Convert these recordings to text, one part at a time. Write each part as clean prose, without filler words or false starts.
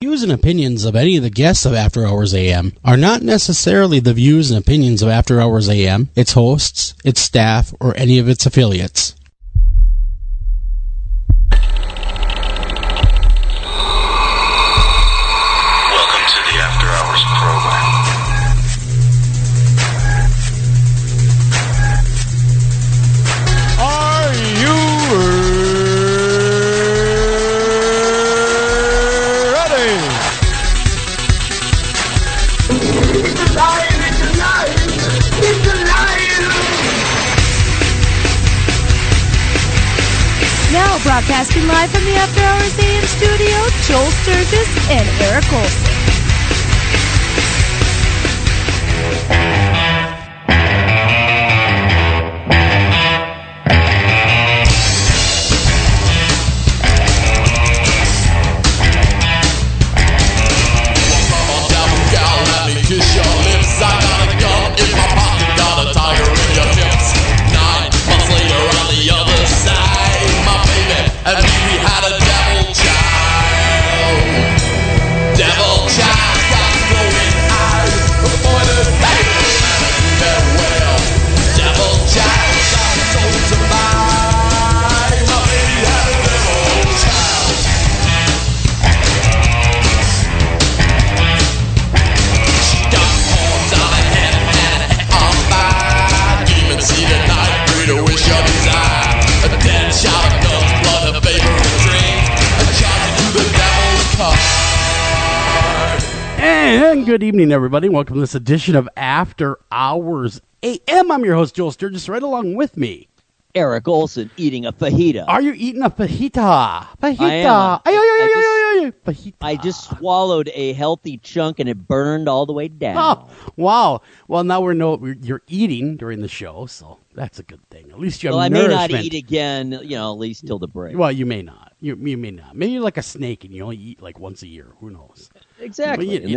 Views and opinions of any of the guests of After Hours AM are not necessarily the views and opinions of After Hours AM, its hosts, its staff, or any of its affiliates. Welcome to the After Hours program. Are you Now broadcasting live from the After Hours AM studio, Joel Sturgis and Eric Olsen. And we had a devil child. Devil child got glowing eyes. The boy that hated that well. Devil child got sold to mine. My baby had a devil child. She got horns on her head and a head on fire. Demon seed at night, breed a wish of desire. A dead shot of guns. And good evening, everybody. Welcome to this edition of After Hours AM. I'm your host, Joel Sturgis, right along with me, Eric Olsen, eating a fajita. Are you eating a fajita? I am. Fajita. I just swallowed a healthy chunk and it burned all the way down. Oh, wow. Well, now we know what you're eating during the show, so that's a good thing. At least you have nourishment. I may not eat again, at least till the break. Well, you may not. You may not. Maybe you're like a snake and you only eat like once a year. Who knows? Exactly.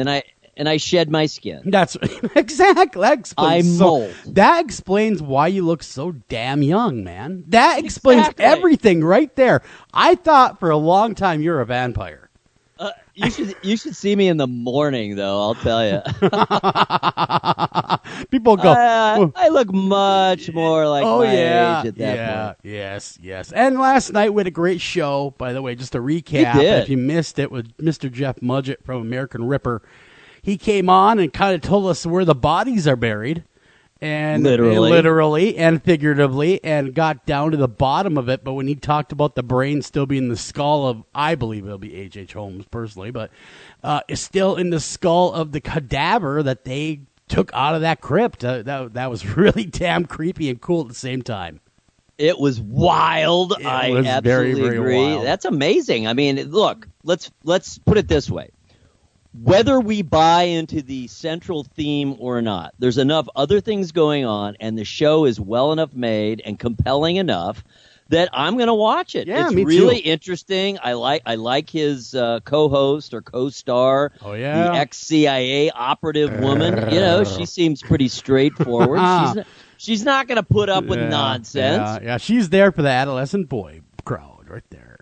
And I shed my skin. That's exactly. That explains, mold. That explains why you look so damn young, man. That explains everything right there. I thought for a long time you're a vampire. You should see me in the morning, though. I'll tell you. People go. I look much more like my age at that point. Yes. And last night we had a great show. By the way, just a recap. If you missed it, with Mr. Jeff Mudgett from American Ripper. He came on and kind of told us where the bodies are buried, and literally and figuratively, and got down to the bottom of it. But when he talked about the brain still being in the skull of, I believe it'll be H.H. Holmes personally, but it's still in the skull of the cadaver that they took out of that crypt. That was really damn creepy and cool at the same time. It was wild. I absolutely very, very agree. wild. That's amazing. I mean, look, let's put it this way. Whether we buy into the central theme or not, there's enough other things going on, and the show is well enough made and compelling enough that I'm going to watch it. Yeah, it's me really too. Interesting. I like his co-host or co-star, the ex-CIA operative woman. She seems pretty straightforward. She's not going to put up with nonsense. Yeah, she's there for the adolescent boy crowd right there.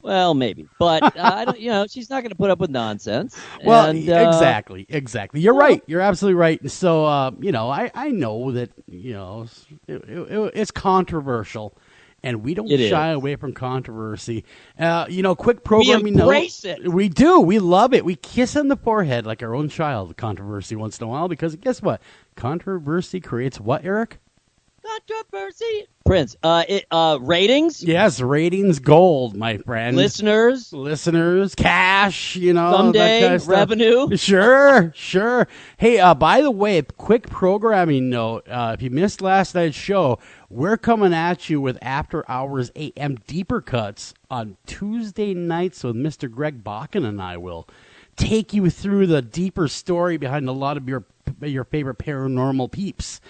Well, maybe, but I don't. She's not going to put up with nonsense. Well, and, exactly. You're right. You're absolutely right. And so, I know that it's controversial, and we don't shy away from controversy. Quick programming. We embrace it. We do. We love it. We kiss on the forehead like our own child. Controversy once in a while, because guess what? Controversy creates what, Eric? Controversy. Prince. Ratings? Yes, ratings gold, my friend. Listeners, cash, someday, that kind of stuff. revenue. Sure. Hey, by the way, quick programming note. If you missed last night's show, we're coming at you with After Hours AM Deeper Cuts on Tuesday nights with Mr. Greg Bakken, and I will take you through the deeper story behind a lot of your favorite paranormal peeps.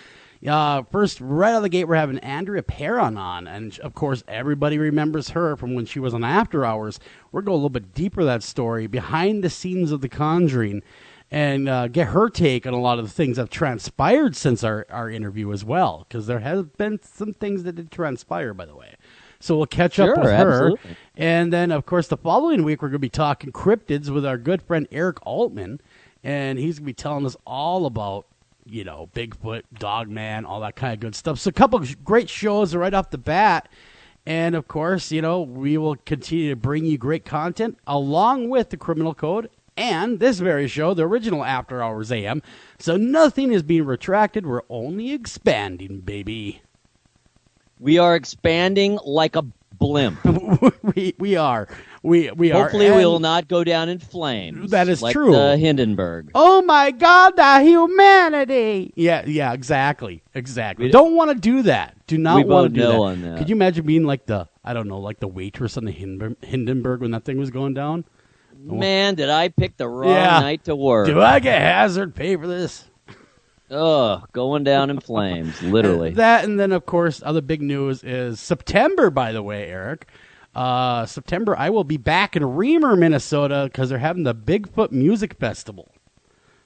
First, right out of the gate, we're having Andrea Perron on, and of course, everybody remembers her from when she was on After Hours. We're going a little bit deeper that story, behind the scenes of The Conjuring, and get her take on a lot of the things that have transpired since our interview as well, because there has been some things that did transpire, by the way. So we'll catch up Sure, with her. absolutely. And then, of course, the following week, we're going to be talking cryptids with our good friend Eric Altman. And he's going to be telling us all about, Bigfoot, Dogman, all that kind of good stuff. So a couple of great shows right off the bat. And, of course, we will continue to bring you great content along with the Criminal Code and this very show, the original After Hours AM. So nothing is being retracted. We're only expanding, baby. We are expanding like a blimp. we are. We are. Hopefully, we will not go down in flames. That is like true. The Hindenburg. Oh my God, the humanity! Yeah, exactly. Don't want to do that. Do not want to do that. On that. Could you imagine being like the waitress on the Hindenburg when that thing was going down? Man, did I pick the wrong night to work? Do I get hazard pay for this? Ugh, going down in flames, literally. That, and then, of course, other big news is September, by the way, Eric. September, I will be back in Reamer, Minnesota, because they're having the Bigfoot Music Festival.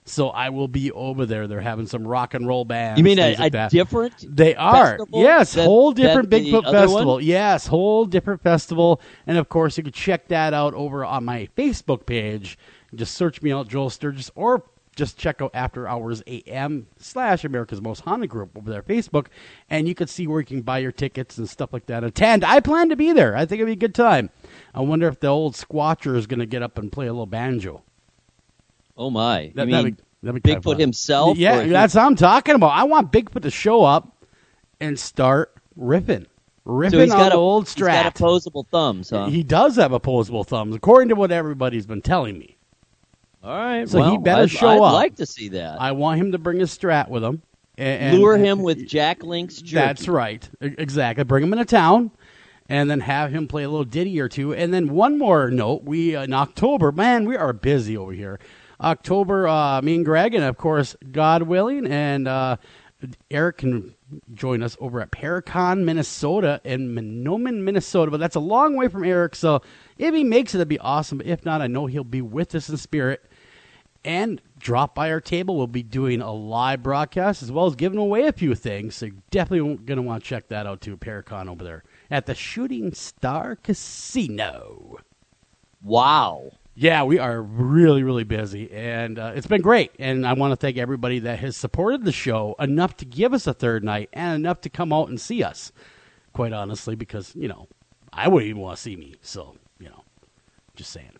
So I will be over there. They're having some rock and roll bands. You mean a different? They are. Festival Yes, whole different than Bigfoot the other festival. one? Yes, whole different festival. And of course, you can check that out over on my Facebook page. Just search me out, Joel Sturgis, or just check out After Hours AM / America's Most Haunted Group over there, Facebook, and you can see where you can buy your tickets and stuff like that. Attend. I plan to be there. I think it'll be a good time. I wonder if the old Squatcher is going to get up and play a little banjo. Oh my! That'd be kind of Bigfoot fun. himself? Yeah, that's what I'm talking about. I want Bigfoot to show up and start riffing So on he's got the old He's got Strat. opposable thumbs, huh? He does have opposable thumbs, according to what everybody's been telling me. All right. So he better I'd show up. I'd like to see that. I want him to bring his Strat with him. And Lure him with Jack Link's jerky. That's right. Exactly. Bring him into town and then have him play a little ditty or two. And then one more note. We in October, man, we are busy over here. October, me and Greg, and of course, God willing, and Eric can join us over at Paracon, Minnesota, in Menominee, Minnesota. But that's a long way from Eric, so if he makes it, that'd be awesome. But if not, I know he'll be with us in spirit. And drop by our table. We'll be doing a live broadcast as well as giving away a few things. So you're definitely going to want to check that out too, Paracon over there at the Shooting Star Casino. Wow. Yeah, we are really, really busy, and it's been great. And I want to thank everybody that has supported the show enough to give us a third night and enough to come out and see us, quite honestly, because, I wouldn't even want to see me. So, just saying.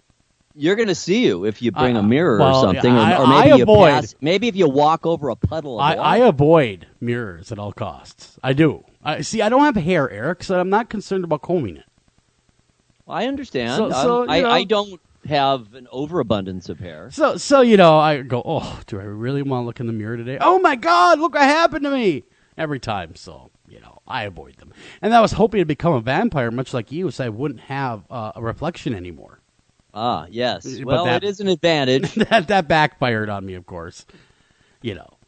You're going to see you if you bring a mirror well, or something, I or maybe you avoid- pass. Maybe if you walk over a puddle of water. I avoid mirrors at all costs. I do. I don't have hair, Eric, so I'm not concerned about combing it. I understand. So, I don't have an overabundance of hair. So I go, oh, do I really want to look in the mirror today? Oh, my God, look what happened to me. Every time, so, I avoid them. And I was hoping to become a vampire, much like you, so I wouldn't have a reflection anymore. Ah, yes. But Well, that- it is an advantage. that backfired on me, of course.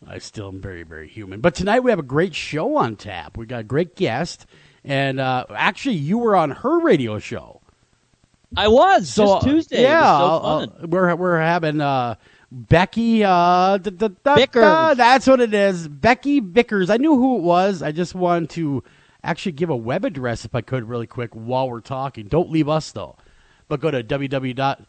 I still am very, very human. But tonight we have a great show on tap. We got a great guest. And actually, you were on her radio show. I was just Tuesday. Yeah, it was so fun. we're having Becky Vickers. That's what it is. Becky Vickers. I knew who it was. I just wanted to actually give a web address if I could really quick while we're talking. Don't leave us though. But go to BECKS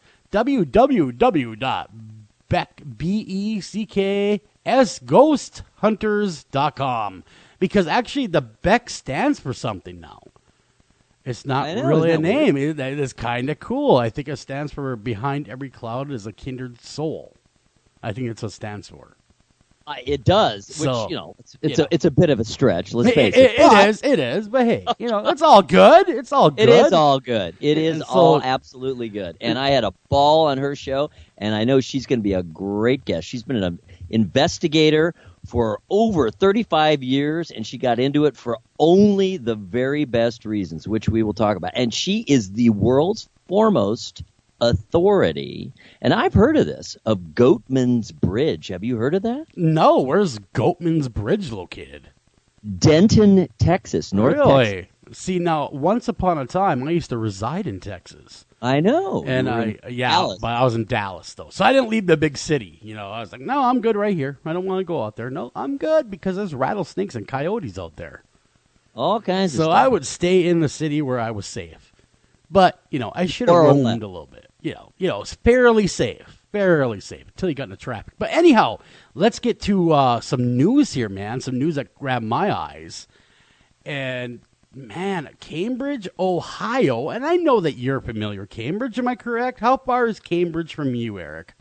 because actually the BECKS stands for something now. It's not really a name. It is kind of cool. I think it stands for Behind Every Cloud is a Kindred Soul. I think it's what it stands for. It does, So, which it's a bit of a stretch. Let's face it. It is. But hey, it's all good. It's all good. It is all good. It is And so- all absolutely good. And I had a ball on her show, and I know she's going to be a great guest. She's been an investigator for over 35 years, and she got into it for only the very best reasons, which we will talk about. And she is the world's foremost authority, and I've heard of this, of Goatman's Bridge. Have you heard of that? No, where's Goatman's Bridge located? Denton, Texas, North Texas. Really? See, now, once upon a time, I used to reside in Texas. I know. And Dallas. but I was in Dallas, though. So I didn't leave the big city. I was like, no, I'm good right here. I don't want to go out there. No, I'm good because there's rattlesnakes and coyotes out there. All kinds of So stuff. I would stay in the city where I was safe. But, I should have Or roamed left. a little bit. It's fairly safe until you got into traffic. But anyhow, let's get to some news here, man. Some news that grabbed my eyes. And, man, Cambridge, Ohio. And I know that you're familiar with Cambridge. Am I correct? How far is Cambridge from you, Eric?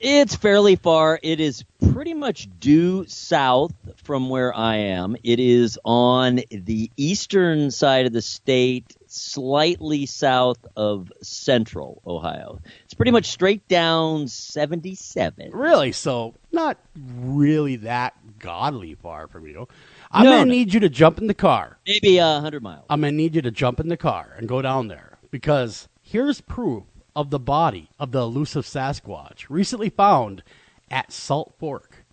It's fairly far. It is pretty much due south from where I am. It is on the eastern side of the state, slightly south of central Ohio. It's pretty much straight down 77. Really? So not really that godly far from you. I'm going to need you to jump in the car. Maybe 100 miles. I'm going to need you to jump in the car and go down there because here's proof of the body of the elusive Sasquatch recently found at Salt Fork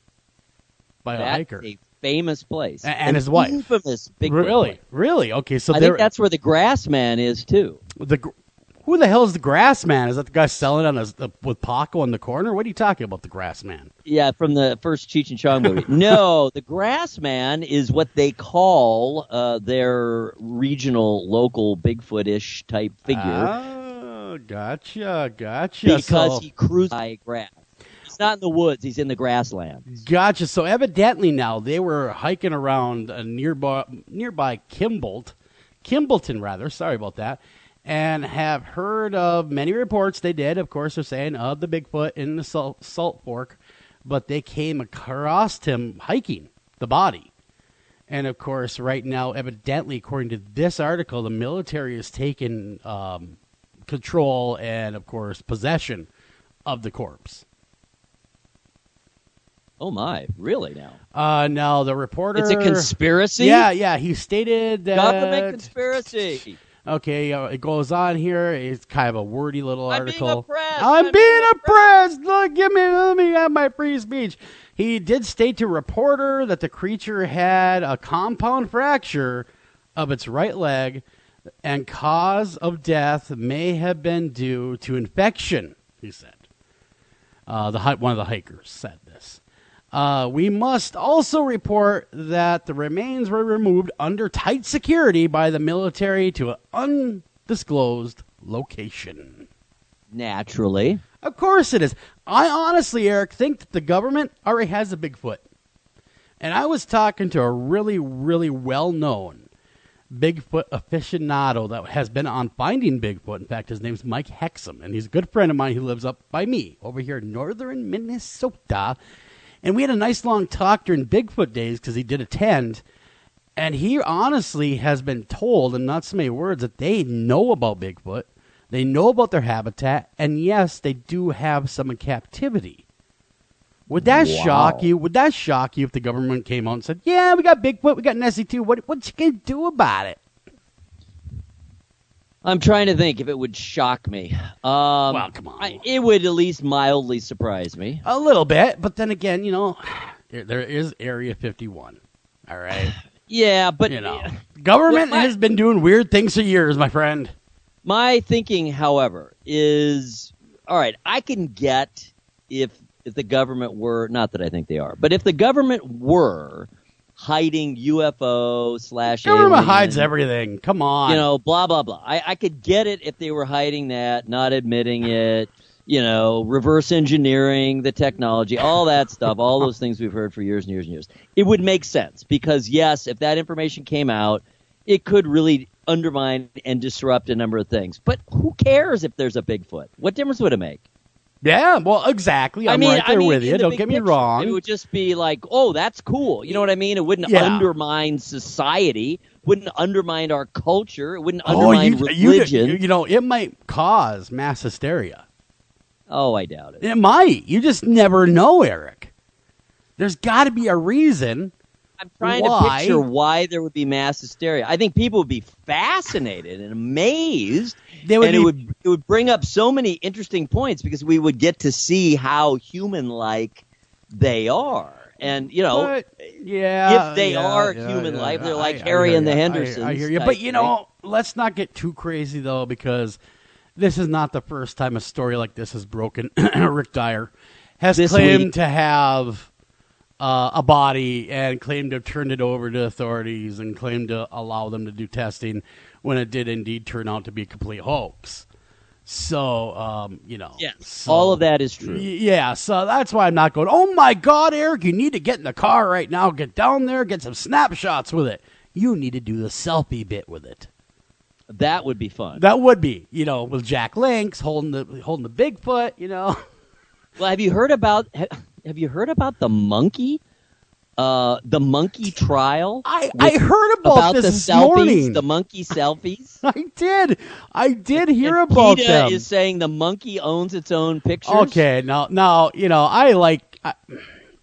by a hiker. That's a famous place. And his wife. Infamous Bigfoot place. Really? Okay, so I think that's where the Grassman is, too. Who the hell is the Grassman? Is that the guy selling on with Paco in the corner? What are you talking about, the Grassman? Yeah, from the first Cheech and Chong movie. No, the Grassman is what they call their regional, local Bigfoot-ish type figure. Oh, gotcha. Because he cruises by grass. He's not in the woods. He's in the grasslands. Gotcha. So evidently now they were hiking around nearby Kimbleton, rather. Sorry about that. And have heard of many reports they did, of course, they're saying, of the Bigfoot in the Salt Fork. But they came across him hiking the body. And, of course, right now, evidently, according to this article, the military has taken control and, of course, possession of the corpse. Oh, my. Really now? Now, the reporter... It's a conspiracy? Yeah. He stated that... Government conspiracy. Okay, it goes on here. It's kind of a wordy little article. I'm being oppressed. Look, let me have my free speech. He did state to a reporter that the creature had a compound fracture of its right leg and cause of death may have been due to infection, he said. One of the hikers said this. We must also report that the remains were removed under tight security by the military to an undisclosed location. Naturally. Of course it is. I honestly, Eric, think that the government already has a Bigfoot. And I was talking to a really, really well-known Bigfoot aficionado that has been on Finding Bigfoot. In fact, his name's Mike Hexum, and he's a good friend of mine who lives up by me over here in northern Minnesota. And we had a nice long talk during Bigfoot days because he did attend. And he honestly has been told, in not so many words, that they know about Bigfoot. They know about their habitat. And yes, they do have some in captivity. Would that shock you? Would that shock you if the government came out and said, yeah, we got Bigfoot, we got Nessie too. What you going to do about it? I'm trying to think if it would shock me. Well, come on. It would at least mildly surprise me. A little bit, but then again, there is Area 51. All right? Yeah, but... government has been doing weird things for years, my friend. My thinking, however, is, all right, I can get if the government were, not that I think they are, but if the government were hiding UFO / government hides everything. Come on. Blah, blah, blah. I could get it if they were hiding that, not admitting it, reverse engineering the technology, all that stuff, all those things we've heard for years and years and years. It would make sense because, yes, if that information came out, it could really undermine and disrupt a number of things. But who cares if there's a Bigfoot? What difference would it make? Yeah, well, exactly. I'm right there with you. Don't get me wrong. It would just be like, oh, that's cool. You know what I mean? It wouldn't undermine society. Wouldn't undermine our culture. It wouldn't undermine religion. It might cause mass hysteria. Oh, I doubt it. It might. You just never know, Eric. There's got to be a reason. I'm trying to picture why there would be mass hysteria. I think people would be fascinated and amazed. It would bring up so many interesting points because we would get to see how human-like they are. And, if they are human-like, they're like Harry and the Hendersons. I hear you. But, let's not get too crazy, though, because this is not the first time a story like this has broken. Rick Dyer has claimed to have a body and claimed to have turned it over to authorities and claimed to allow them to do testing when it did indeed turn out to be a complete hoax. So, Yes, so, all of that is true. Yeah, so that's why I'm not going, oh my God, Eric, you need to get in the car right now, get down there, get some snapshots with it. You need to do the selfie bit with it. That would be fun. That would be, with Jack Links holding the Bigfoot, Well, have you heard about the monkey? The monkey trial? I heard about this the selfies, morning. the monkey selfies. I did hear and about PETA them. is saying the monkey owns its own pictures. Okay, now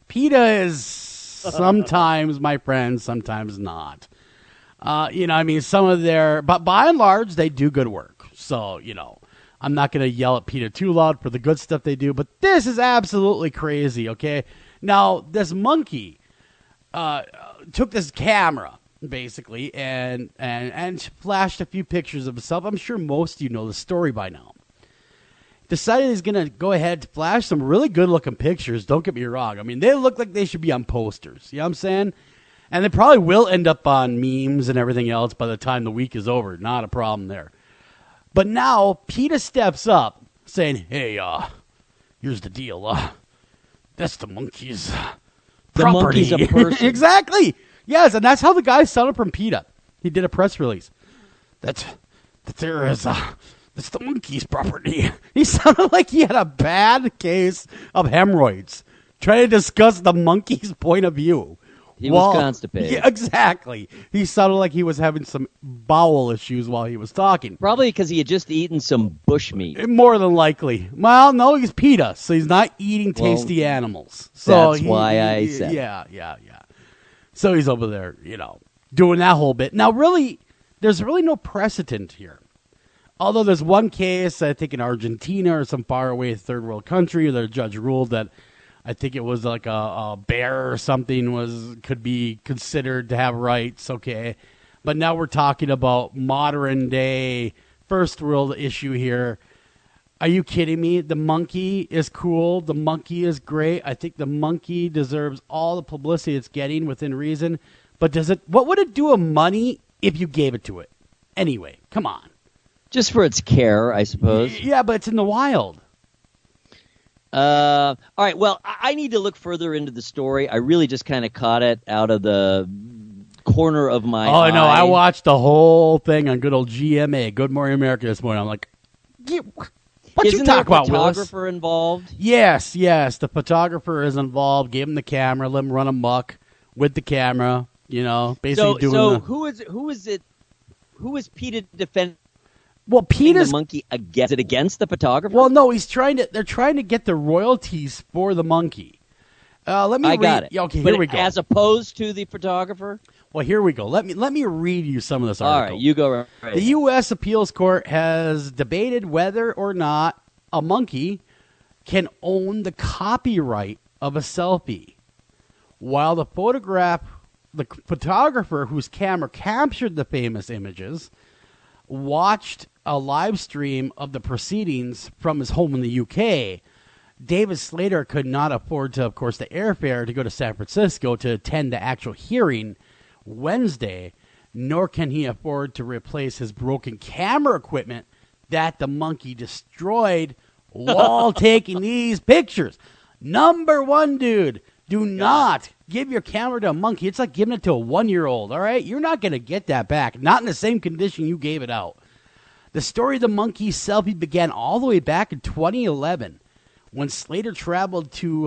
PETA is sometimes my friend, sometimes not. Some of their, but by and large, they do good work. So, I'm not going to yell at PETA too loud for the good stuff they do, but this is absolutely crazy, okay? Now, this monkey took this camera, basically, and flashed a few pictures of himself. I'm sure most of you know the story by now. Decided he's going to go ahead and flash some really good-looking pictures. Don't get me wrong. I mean, they look like they should be on posters. You know what I'm saying? And they probably will end up on memes and everything else by the time the week is over. Not a problem there. But now, PETA steps up, saying, hey, here's the deal. That's the monkey's property. The monkey's a person. Exactly. Yes, and that's how the guy sounded from PETA. He did a press release. That's the monkey's property. He sounded like he had a bad case of hemorrhoids, trying to discuss the monkey's point of view. He was constipated. Yeah, exactly. He sounded like he was having some bowel issues while he was talking. Probably because he had just eaten some bushmeat. More than likely. Well, no, he's PETA, so he's not eating tasty animals. So that's why I said. Yeah. So he's over there, doing that whole bit. Now, really, there's really no precedent here. Although there's one case, I think in Argentina or some faraway third world country, the judge ruled that I think it was like a bear or something could be considered to have rights, okay. But now we're talking about modern day first world issue here. Are you kidding me? The monkey is cool. The monkey is great. I think the monkey deserves all the publicity it's getting within reason. But what would it do of money if you gave it to it? Anyway, come on. Just for its care, I suppose. Yeah, but it's in the wild. All right, well, I need to look further into the story. I really just kind of caught it out of the corner of my eye. Oh, no, I watched the whole thing on good old GMA, Good Morning America, this morning. I'm like, what you talk about, Willis? Isn't there a photographer involved? Yes, the photographer is involved. Gave him the camera, let him run amok with the camera, basically doing So who is PETA defending? Well, PETA's the monkey against it against the photographer. Well, no, they're trying to get the royalties for the monkey. Let me. Got it. Okay, but here we go. As opposed to the photographer. Well, here we go. Let me read you some of this article. All right, you go. Right. The U.S. Appeals Court has debated whether or not a monkey can own the copyright of a selfie, while the photographer whose camera captured the famous images watched a live stream of the proceedings from his home in the UK. David Slater could not afford to, of course, the airfare to go to San Francisco to attend the actual hearing Wednesday, nor can he afford to replace his broken camera equipment that the monkey destroyed while taking these pictures. Number one, dude, do not give your camera to a monkey. It's like giving it to a 1-year-old, all right? You're not going to get that back, not in the same condition you gave it out. The story of the monkey selfie began all the way back in 2011 when Slater traveled to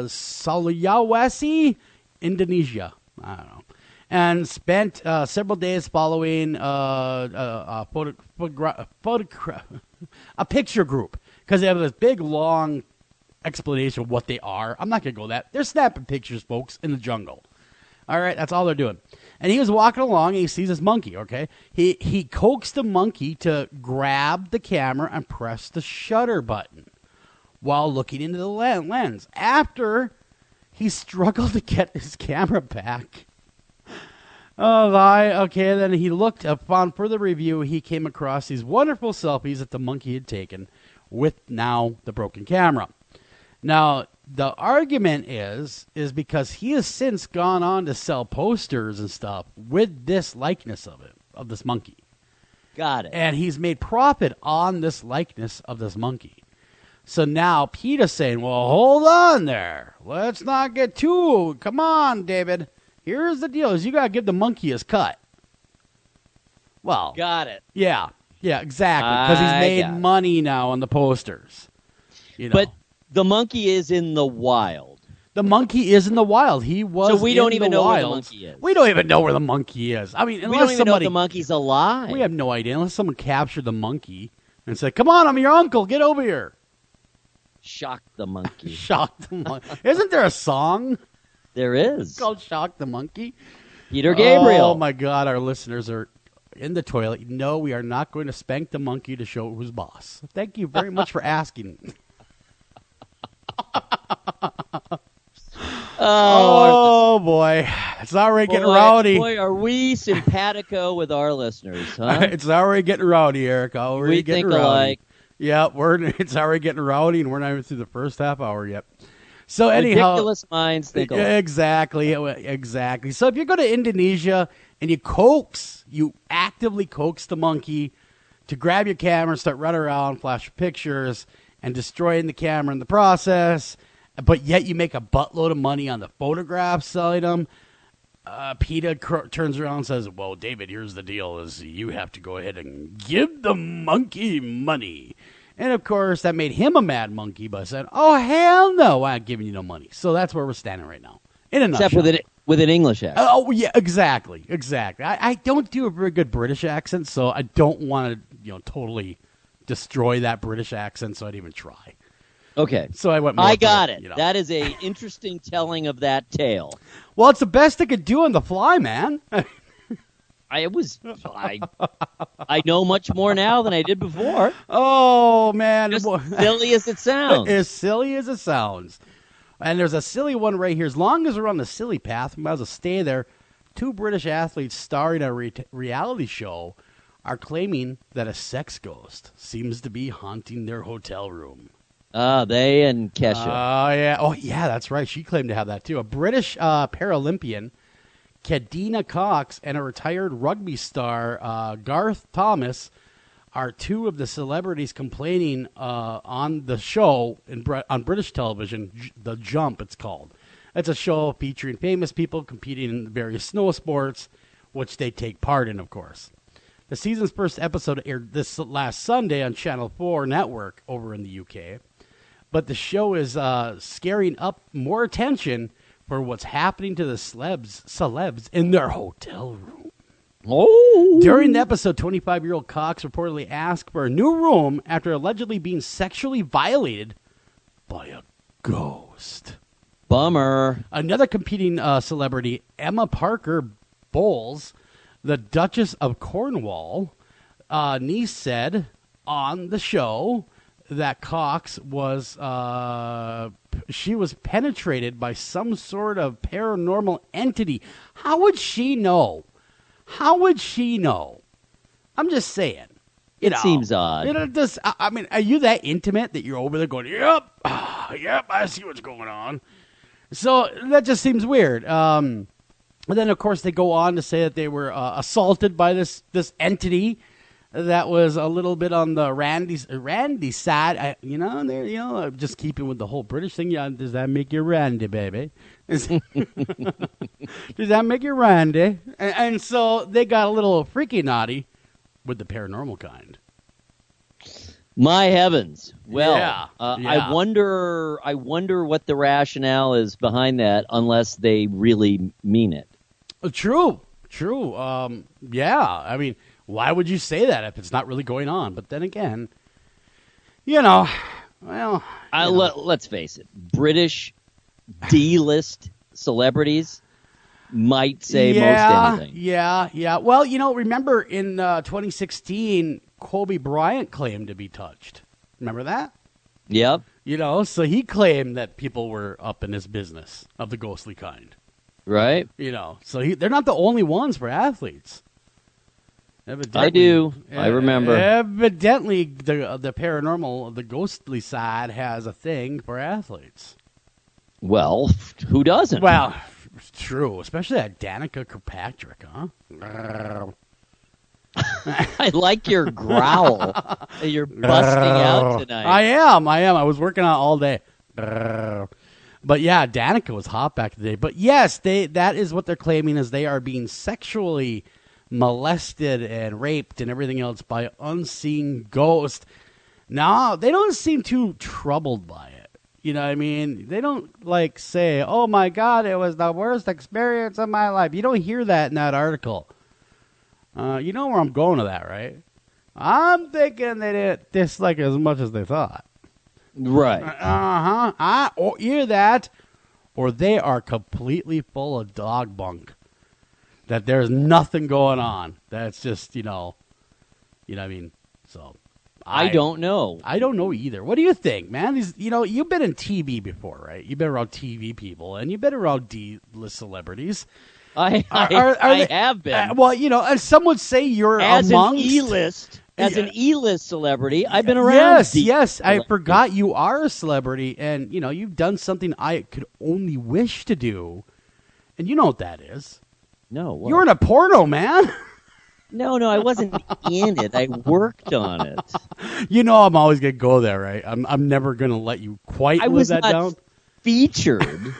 Sulawesi, Indonesia. I don't know. And spent several days following a picture group because they have this big, long explanation of what they are. I'm not going to go that. They're snapping pictures, folks, in the jungle. All right, that's all they're doing. And he was walking along, and he sees this monkey, okay? He coaxed the monkey to grab the camera and press the shutter button while looking into the lens. After he struggled to get his camera back. Okay, then he looked. Upon further review, he came across these wonderful selfies that the monkey had taken with now the broken camera. Now, the argument is because he has since gone on to sell posters and stuff with this likeness of this monkey. Got it. And he's made profit on this likeness of this monkey. So now PETA's saying, well, hold on there. Let's not get too... Come on, David. Here's the deal, is you got to give the monkey his cut. Well... Got it. Yeah, exactly. Because he's made money now on the posters. You know. But the monkey is in the wild. The monkey is in the wild. He was. So we don't even know where the wilds. monkey is. We don't even know where the monkey is. I mean, unless we don't even somebody, know if the monkey's alive. We have no idea unless someone captured the monkey and said, "Come on, I'm your uncle. Get over here." Shock the monkey. Shock the monkey. Isn't there a song? There is. It's called "Shock the Monkey." Peter Gabriel. Oh my God, our listeners are in the toilet. No, we are not going to spank the monkey to show who's boss. Thank you very much for asking. Oh boy, it's already getting rowdy. Boy, are we simpatico with our listeners, huh? It's already getting rowdy, Eric. Already We getting think rowdy. alike. Yeah, it's already getting rowdy, and we're not even through the first half hour yet. So anyhow, Ridiculous minds think alike. Exactly. So if you go to Indonesia and you actively coax the monkey to grab your camera, start running around, flash pictures, and destroying the camera in the process, but yet you make a buttload of money on the photographs selling them, PETA turns around and says, well, David, here's the deal, is you have to go ahead and give the monkey money. And, of course, that made him a mad monkey by saying, oh, hell no, I'm not giving you no money. So that's where we're standing right now. In a nutshell. Except with an English accent. Oh, yeah, exactly. I don't do a very good British accent, so I don't want to, totally destroy that British accent, so I'd even try. Okay. So I went more I got it. You That is a interesting telling of that tale. Well, it's the best I could do on the fly, man. I know much more now than I did before. Oh, man. Just silly as it sounds. As silly as it sounds. And there's a silly one right here. As long as we're on the silly path, we might as well stay there. 2 British athletes starring a reality show are claiming that a sex ghost seems to be haunting their hotel room. They and Kesha. Oh, yeah, that's right. She claimed to have that, too. A British Paralympian, Kadena Cox, and a retired rugby star, Garth Thomas, are 2 of the celebrities complaining on the show on British television, The Jump, it's called. It's a show featuring famous people competing in various snow sports, which they take part in, of course. The season's first episode aired this last Sunday on Channel 4 network over in the UK. But the show is scaring up more attention for what's happening to the celebs in their hotel room. Oh! During the episode, 25-year-old Cox reportedly asked for a new room after allegedly being sexually violated by a ghost. Bummer. Another competing celebrity, Emma Parker Bowles, the Duchess of Cornwall, niece said on the show that Cox was she was penetrated by some sort of paranormal entity. How would she know? I'm just saying. It seems odd. I mean, are you that intimate that you're over there going, yep, I see what's going on? So that just seems weird. And then, of course, they go on to say that they were assaulted by this entity that was a little bit on the Randy side. Just keeping with the whole British thing. Yeah, does that make you Randy, baby? Does that make you Randy? And so they got a little freaky naughty with the paranormal kind. My heavens! Well, yeah. I wonder what the rationale is behind that, unless they really mean it. True. Yeah, I mean, why would you say that if it's not really going on? But then again, let's face it, British D-list celebrities might say most anything. Yeah. Well, remember in 2016, Kobe Bryant claimed to be touched. Remember that? Yep. So he claimed that people were up in his business of the ghostly kind. Right. So they're not the only ones for athletes. I do. I remember. Evidently, the paranormal, the ghostly side has a thing for athletes. Well, who doesn't? Well, true, especially that Danica Kirkpatrick, huh? I like your growl that you're busting out tonight. I am. I was working on it all day. But yeah, Danica was hot back in the day. But yes, that is what they're claiming, is they are being sexually molested and raped and everything else by unseen ghosts. Now, they don't seem too troubled by it. You know what I mean? They don't like say, "Oh my God, it was the worst experience of my life." You don't hear that in that article. You know where I'm going with that, right? I'm thinking they didn't dislike it as much as they thought. Right. Or either that, or they are completely full of dog bunk. That there's nothing going on. That's just, you know what I mean? So I don't know. I don't know either. What do you think, man? These, you've been in TV before, right? You've been around TV people, and you've been around D-list celebrities. I have been. Well, and some would say you're as amongst... an E-list. As an E-list celebrity, I've been around. Yes. I forgot you are a celebrity, and, you've done something I could only wish to do. And you know what that is. No. What? You're in a porno, man. No, I wasn't in it. I worked on it. I'm always going to go there, right? I'm never going to let you quite live that down. Featured.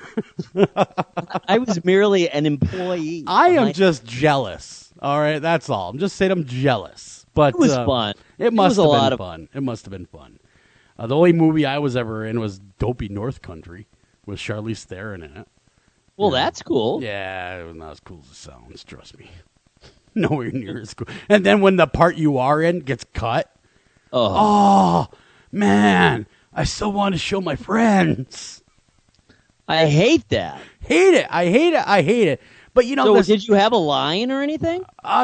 I was merely an employee. I am just jealous. All right, that's all. I'm just saying I'm jealous. But it was fun. It must have been fun. It must have been fun. The only movie I was ever in was Dopey North Country with Charlize Theron in it. Well, that's cool. Yeah, it was not as cool as it sounds. Trust me. Nowhere near as cool. And then when the part you are in gets cut, oh man, I still want to show my friends. I hate that. I hate it. But so did you have a line or anything?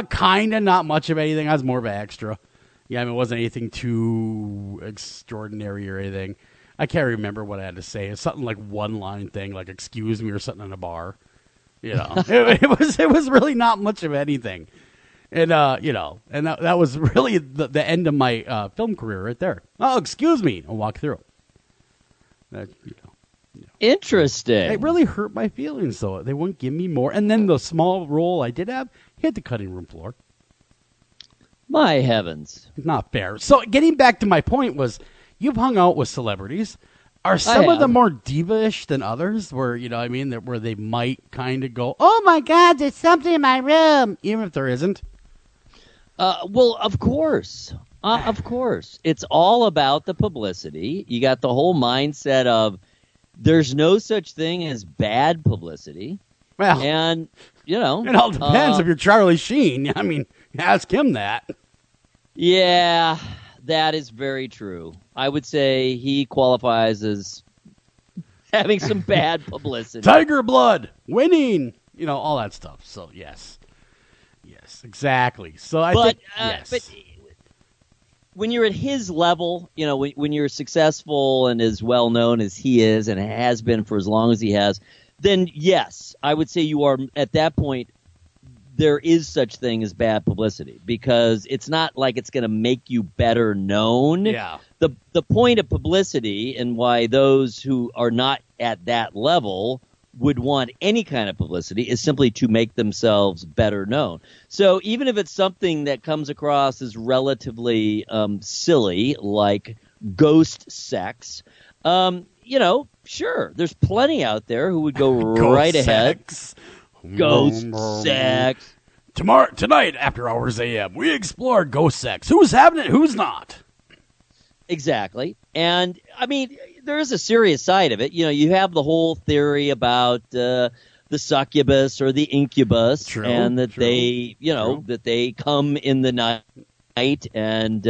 Kind of, not much of anything. I was more of an extra. Yeah, I mean, it wasn't anything too extraordinary or anything. I can't remember what I had to say. It's something like one line thing, like "excuse me" or something in a bar. It was really not much of anything, and and that was really the end of my film career right there. Oh, excuse me, I'll walk through. Interesting. It really hurt my feelings, though. They wouldn't give me more. And then the small role I did have hit the cutting room floor. My heavens. Not fair. So getting back to my point was, you've hung out with celebrities. Are some of them more diva-ish than others? Where, where they might kind of go, "Oh my God, there's something in my room," even if there isn't? Well, of course. Of course. It's all about the publicity. You got the whole mindset of, there's no such thing as bad publicity. Well, and, it all depends if you're Charlie Sheen. I mean, ask him that. Yeah, that is very true. I would say he qualifies as having some bad publicity. Tiger blood, winning, all that stuff. So, yes, exactly. So, I think, yes. But when you're at his level, when you're successful and as well known as he is and has been for as long as he has, then yes, I would say you are at that point. There is such thing as bad publicity, because it's not like it's going to make you better known. Yeah. The point of publicity, and why those who are not at that level would want any kind of publicity, is simply to make themselves better known. So even if it's something that comes across as relatively silly, like ghost sex, sure, there's plenty out there who would go right ahead. Ghost sex. Tonight, after hours AM, we explore ghost sex. Who's having it, who's not? Exactly. And, I mean, there is a serious side of it. You have the whole theory about the succubus or the incubus. True, and that true. that they come in the night and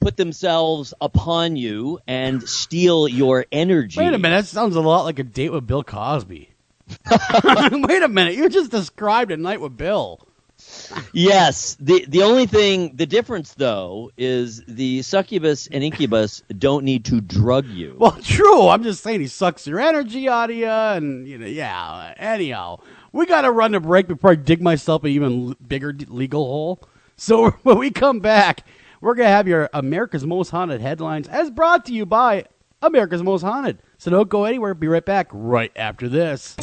put themselves upon you and steal your energy. Wait a minute, that sounds a lot like a date with Bill Cosby. Wait a minute, you just described a night with Bill. Yes. The only thing, the difference, though, is the succubus and incubus don't need to drug you. Well, true. I'm just saying he sucks your energy out of you, and, yeah. Anyhow, we got to run a break before I dig myself an even bigger legal hole. So when we come back, we're going to have your America's Most Haunted Headlines, as brought to you by America's Most Haunted. So don't go anywhere. Be right back right after this.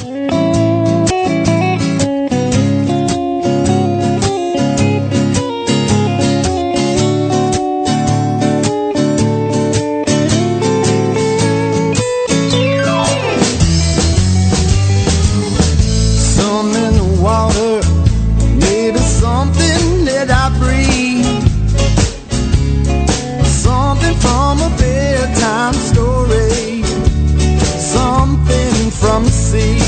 Water, maybe something that I breathe, something from a bedtime story, something from the sea.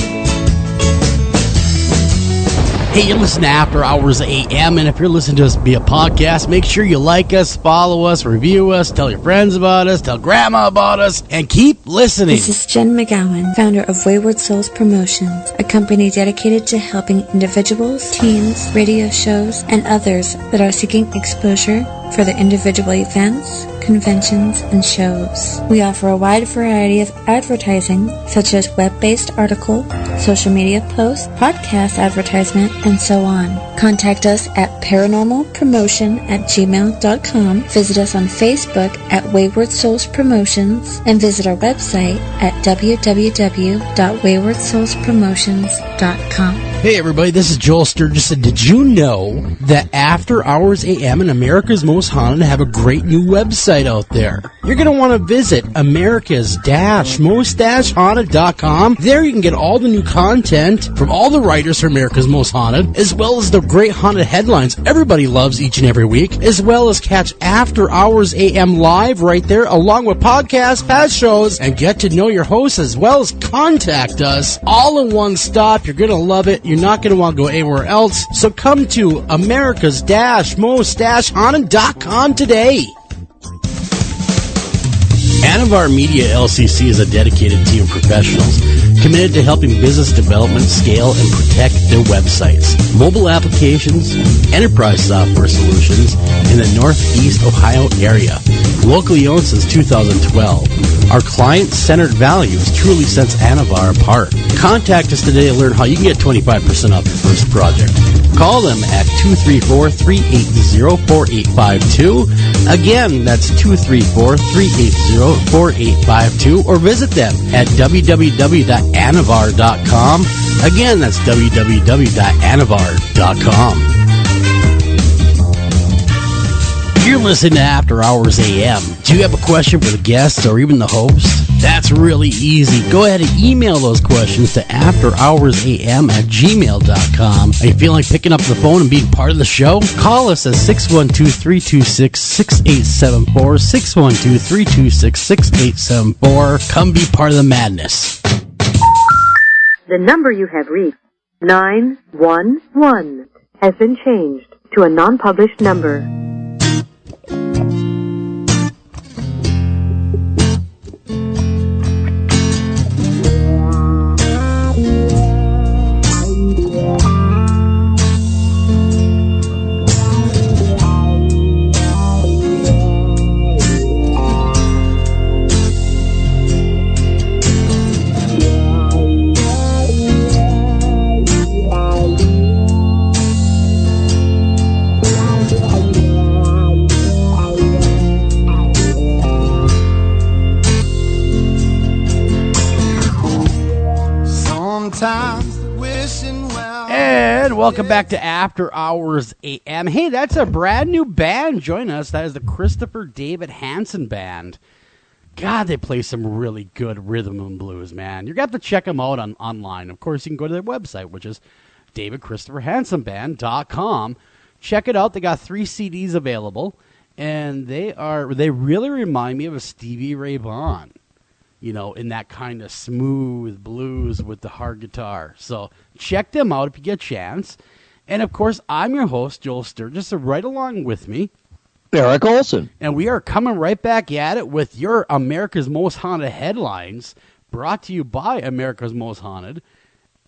Hey, you're listening to After Hours AM, and if you're listening to us via podcast, make sure you like us, follow us, review us, tell your friends about us, tell grandma about us, and keep listening. This is Jen McGowan, founder of Wayward Souls Promotions, a company dedicated to helping individuals, teens, radio shows, and others that are seeking exposure for their individual events, conventions, and shows. We offer a wide variety of advertising, such as web-based article, social media posts, podcast advertisement, and so on. Contact us at paranormalpromotion@gmail.com, visit us on Facebook at Wayward Souls Promotions, and visit our website at www.waywardsoulspromotions.com. Hey everybody, this is Joel Sturgis, and did you know that After Hours AM and America's Most Haunted have a great new website out there? You're going to want to visit America's-most-haunted.com. There you can get all the new content from all the writers for America's Most Haunted, as well as the great haunted headlines everybody loves each and every week, as well as catch After Hours AM live right there, along with podcasts, past shows, and get to know your hosts, as well as contact us all in one stop. You're going to love it. You're not going to want to go anywhere else. So come to America's-most-haunted.com today. Anavar Media LCC is a dedicated team of professionals committed to helping business development scale and protect their websites, mobile applications, enterprise software solutions in the Northeast Ohio area. Locally owned since 2012, our client-centered values truly sets Anavar apart. Contact us today to learn how you can get 25% off your first project. Call them at 234-380-4852. Again, that's 234-380-4852, or visit them at www.anavar.com. Again, that's www.anavar.com. You're listening to After Hours AM. Do you have a question for the guests or even the host? That's really easy. Go ahead and email those questions to afterhoursam@gmail.com. Are you feeling like picking up the phone and being part of the show? Call us at 612-326-6874, 612-326-6874. Come be part of the madness. The number you have reached, 911, has been changed to a non-published number. And welcome back to After Hours AM. Hey, that's a brand new band joining us. That is the Christopher David Hansen Band. God, they play some really good rhythm and blues, man. You're going to have to check them out online. Of course, you can go to their website, which is davidchristopherhansenband.com. Check it out. They got 3 CDs available, and they really remind me of a Stevie Ray Vaughan. You know, in that kind of smooth blues with the hard guitar. So check them out if you get a chance. And, of course, I'm your host, Joel Sturgis, so right along with me, Eric Olsen. And we are coming right back at it with your America's Most Haunted headlines, brought to you by America's Most Haunted.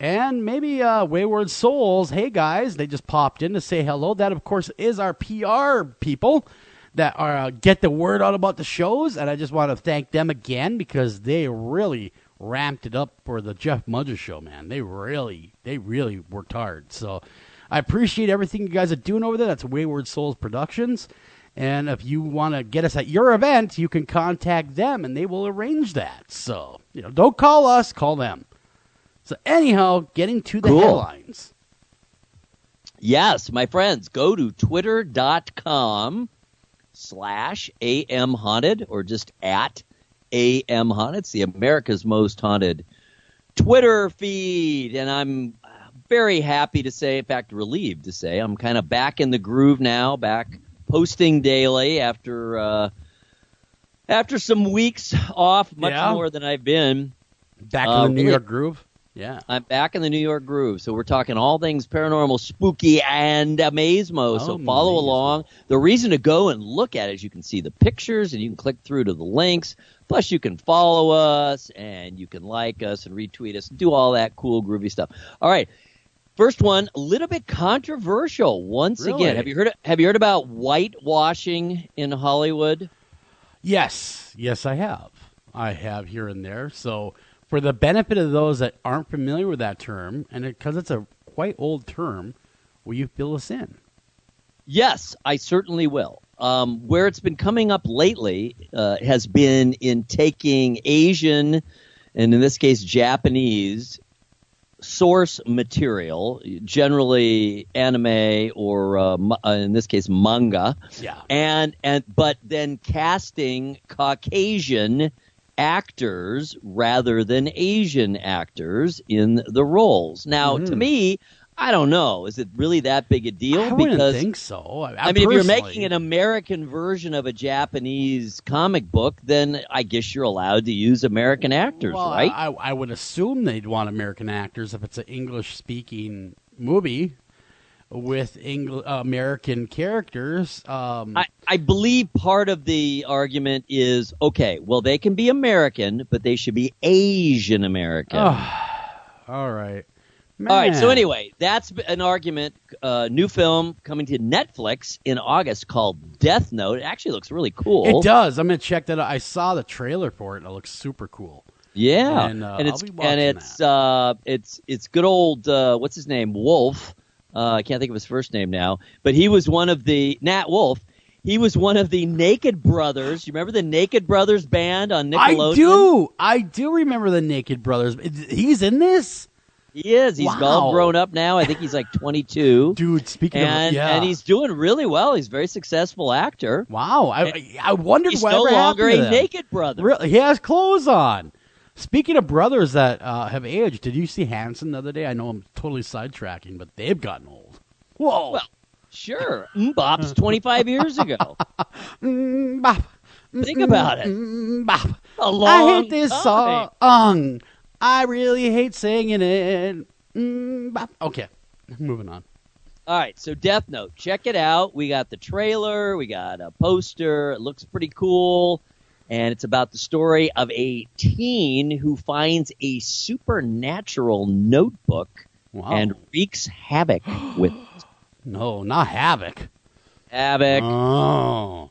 And maybe Wayward Souls. Hey, guys, they just popped in to say hello. That, of course, is our PR people that are get the word out about the shows, and I just want to thank them again because they really ramped it up for the Jeff Mudger show, man. They really worked hard. So I appreciate everything you guys are doing over there. That's Wayward Souls Productions. And if you want to get us at your event, you can contact them, and they will arrange that. So, don't call us, call them. So anyhow, getting to the headlines. Yes, my friends, go to twitter.com/AMHaunted or just at AMHaunted. It's the America's Most Haunted Twitter feed. And I'm very happy to say, in fact, relieved to say, I'm kind of back in the groove now, back posting daily after some weeks off, much more than I've been. Back in the New York groove? Yeah. I'm back in the New York groove. So we're talking all things paranormal, spooky, and amazemo. So follow along. The reason to go and look at it is you can see the pictures and you can click through to the links. Plus you can follow us and you can like us and retweet us and do all that cool, groovy stuff. All right. First one, a little bit controversial once again. Have you heard about whitewashing in Hollywood? Yes, I have. I have here and there. So for the benefit of those that aren't familiar with that term, and because it's a quite old term, will you fill us in? Yes, I certainly will. Where it's been coming up lately has been in taking Asian, and in this case Japanese, source material, generally anime or in this case manga, but then casting Caucasian actors rather than Asian actors in the roles. Now, to me, I don't know. Is it really that big a deal? I wouldn't think so. I mean, if you're making an American version of a Japanese comic book, then I guess you're allowed to use American actors, right? I would assume they'd want American actors if it's an English-speaking movie with American characters. I believe part of the argument is, okay, well, they can be American, but they should be Asian American. All right. Man. All right, so anyway, that's an argument. New film coming to Netflix in August called Death Note. It actually looks really cool. It does. I'm going to check that out. I saw the trailer for it, and it looks super cool. Yeah, and it's good old what's his name, Wolf. I can't think of his first name now, but he was one of the Nat Wolf. He was one of the Naked Brothers. You remember the Naked Brothers band on Nickelodeon? I do remember the Naked Brothers. He's in this? He is. He's all grown up now. I think he's like 22. Dude, speaking of, and he's doing really well. He's a very successful actor. Wow. I wondered he's whatever no longer happened to a them. Naked Brother. Really? He has clothes on. Speaking of brothers that have aged, did you see Hanson the other day? I know I'm totally sidetracking, but they've gotten old. Whoa. Well, sure. Bop's 25 years ago. Bop. Think about it. Bop. A long I hate this time. song. I really hate singing it. Bop. Okay, moving on. All right, so Death Note. Check it out. We got the trailer. We got a poster. It looks pretty cool. And it's about the story of a teen who finds a supernatural notebook and wreaks havoc with it. No, not havoc. Havoc. Oh.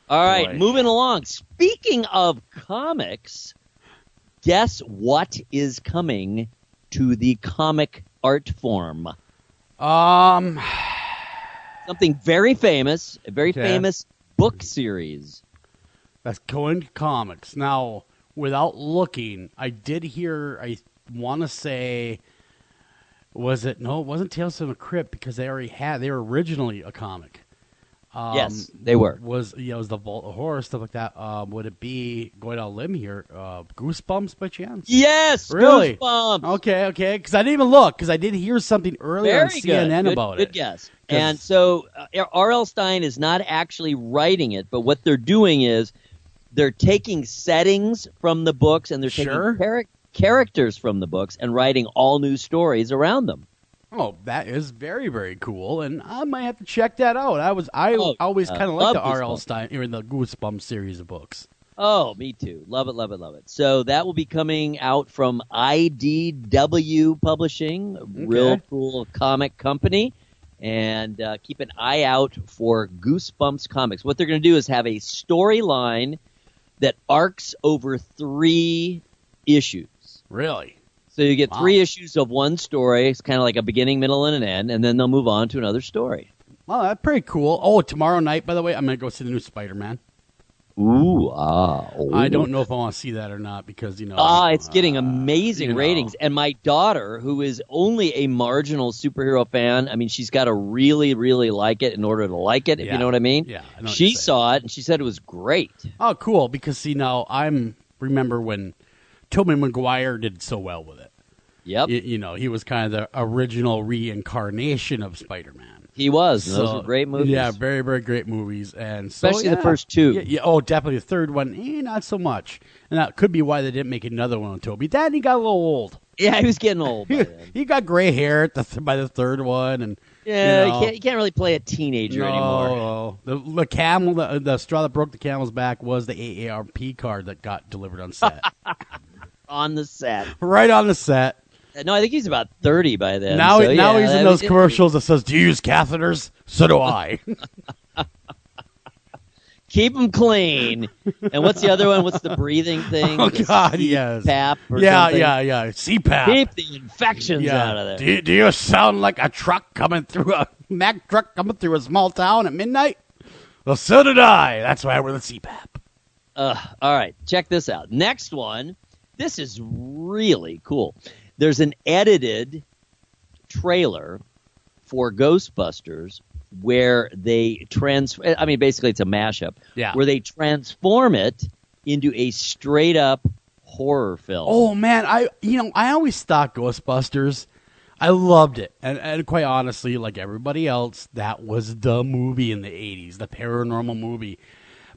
All right, moving along. Speaking of comics, guess what is coming to the comic art form? Something very famous, a very famous book series. That's going to comics. Now, without looking, I did hear, I want to say, it wasn't Tales from the Crypt because they were originally a comic. Yes, they were. It was the Vault of Horror, stuff like that. Would it be, going out on a limb here, Goosebumps by chance? Yes, really? Goosebumps. Okay, because I didn't even look, because I did hear something earlier on CNN about it. Good guess. And so R.L. Stine is not actually writing it, but what they're doing is they're taking settings from the books and they're taking characters from the books and writing all new stories around them. Oh, that is very, very cool, and I might have to check that out. I always kind of like the R.L. Stine, or the Goosebumps series of books. Oh, me too. Love it, love it, love it. So that will be coming out from IDW Publishing, a real cool comic company, and keep an eye out for Goosebumps comics. What they're going to do is have a storyline that arcs over 3 issues. Really? So you get 3 issues of one story. It's kind of like a beginning, middle, and an end, and then they'll move on to another story. Well, that's pretty cool. Oh, tomorrow night, by the way, I'm going to go see the new Spider-Man. Ooh, I don't know if I want to see that or not because, it's getting amazing ratings. And my daughter, who is only a marginal superhero fan, I mean, she's got to really, really like it in order to like it, if you know what I mean. Yeah, I know what she you're saying. saw it, and she said it was great. Oh, cool, because, see, now, remember when Tobey Maguire did so well with it. Yep. He was kind of the original reincarnation of Spider-Man. He was. And those were great movies. Yeah, very, very great movies. And so, especially the first two. Yeah, oh, definitely. The third one, not so much. And that could be why they didn't make another one on Toby. Then he got a little old. Yeah, he was getting old by then. He got gray hair by the third one. And he can't really play a teenager anymore. The camel, the straw that broke the camel's back was the AARP card that got delivered on set. On the set. Right on the set. No, I think he's about 30 by then. Now he's in those commercials that says, "Do you use catheters? So do I." Keep them clean. And what's the other one? What's the breathing thing? Oh, God, yes. CPAP or something? Yeah. CPAP. Keep the infections out of there. Do you sound like a truck coming through a Mack truck coming through a small town at midnight? Well, so did I. That's why we're the CPAP. All right, check this out. Next one. This is really cool. There's an edited trailer for Ghostbusters where they basically it's a mashup. Yeah. Where they transform it into a straight up horror film. Oh man, I always thought Ghostbusters, I loved it. And quite honestly, like everybody else, that was the movie in the 80s, the paranormal movie.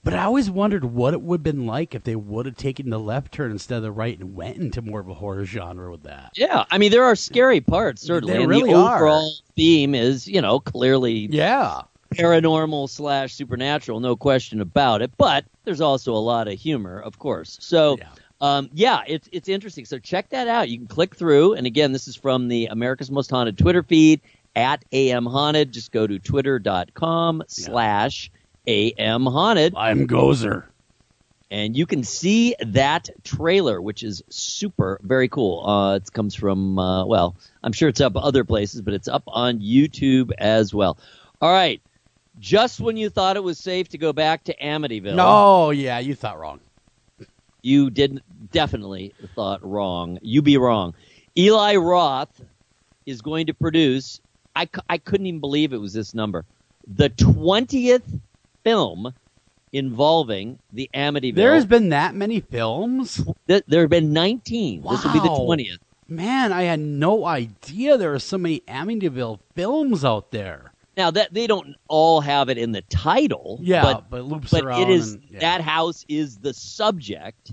But I always wondered what it would have been like if they would have taken the left turn instead of the right and went into more of a horror genre with that. Yeah, I mean, there are scary parts, certainly. There and really the are. overall theme is, clearly paranormal / supernatural, no question about it. But there's also a lot of humor, of course. So, it's interesting. So check that out. You can click through. And again, this is from the America's Most Haunted Twitter feed at AM Haunted. Just go to twitter.com/ AM Haunted. I'm Gozer. And you can see that trailer, which is very cool. It comes from, I'm sure it's up other places, but it's up on YouTube as well. All right. Just when you thought it was safe to go back to Amityville. No, yeah, you thought wrong. You definitely thought wrong. You be wrong. Eli Roth is going to produce, I couldn't even believe it was this number, the 20th film involving the Amityville. There's been that many films? There have been 19. Wow. This will be the 20th. Man, I had no idea there were so many Amityville films out there. Now, that they don't all have it in the title. Yeah, but it loops around. It is, that house is the subject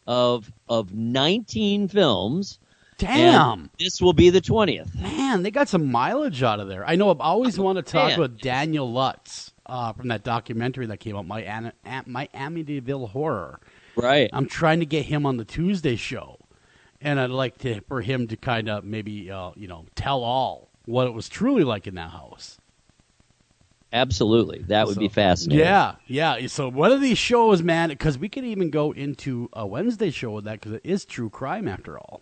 of 19 films. Damn. This will be the 20th. Man, they got some mileage out of there. I know I've always wanted to talk about Daniel Lutz. From that documentary that came out, my Amityville Horror. Right. I'm trying to get him on the Tuesday show, and I'd like for him to kind of maybe tell all what it was truly like in that house. Absolutely, that would be fascinating. Yeah. So one of these shows, man, because we could even go into a Wednesday show with that because it is true crime after all.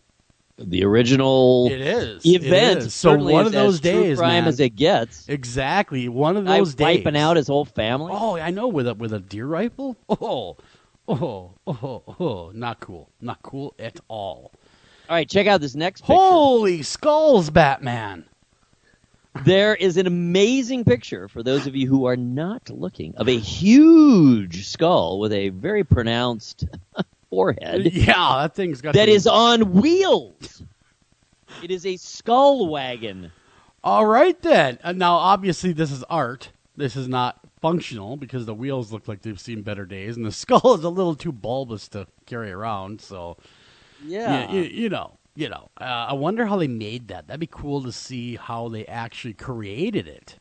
The original event. It is. So one of those days, true crime man, as it gets. Exactly. One of those days. Wiping out his whole family. Oh, I know. With a deer rifle. Not cool. Not cool at all. All right, check out this next picture. Holy skulls, Batman. There is an amazing picture, for those of you who are not looking, of a huge skull with a very pronounced forehead. Yeah, that thing's got... That is on wheels. It is a skull wagon. All right, then. Now, obviously, this is art. This is not functional, because the wheels look like they've seen better days, and the skull is a little too bulbous to carry around, so... Yeah. I wonder how they made that. That'd be cool to see how they actually created it.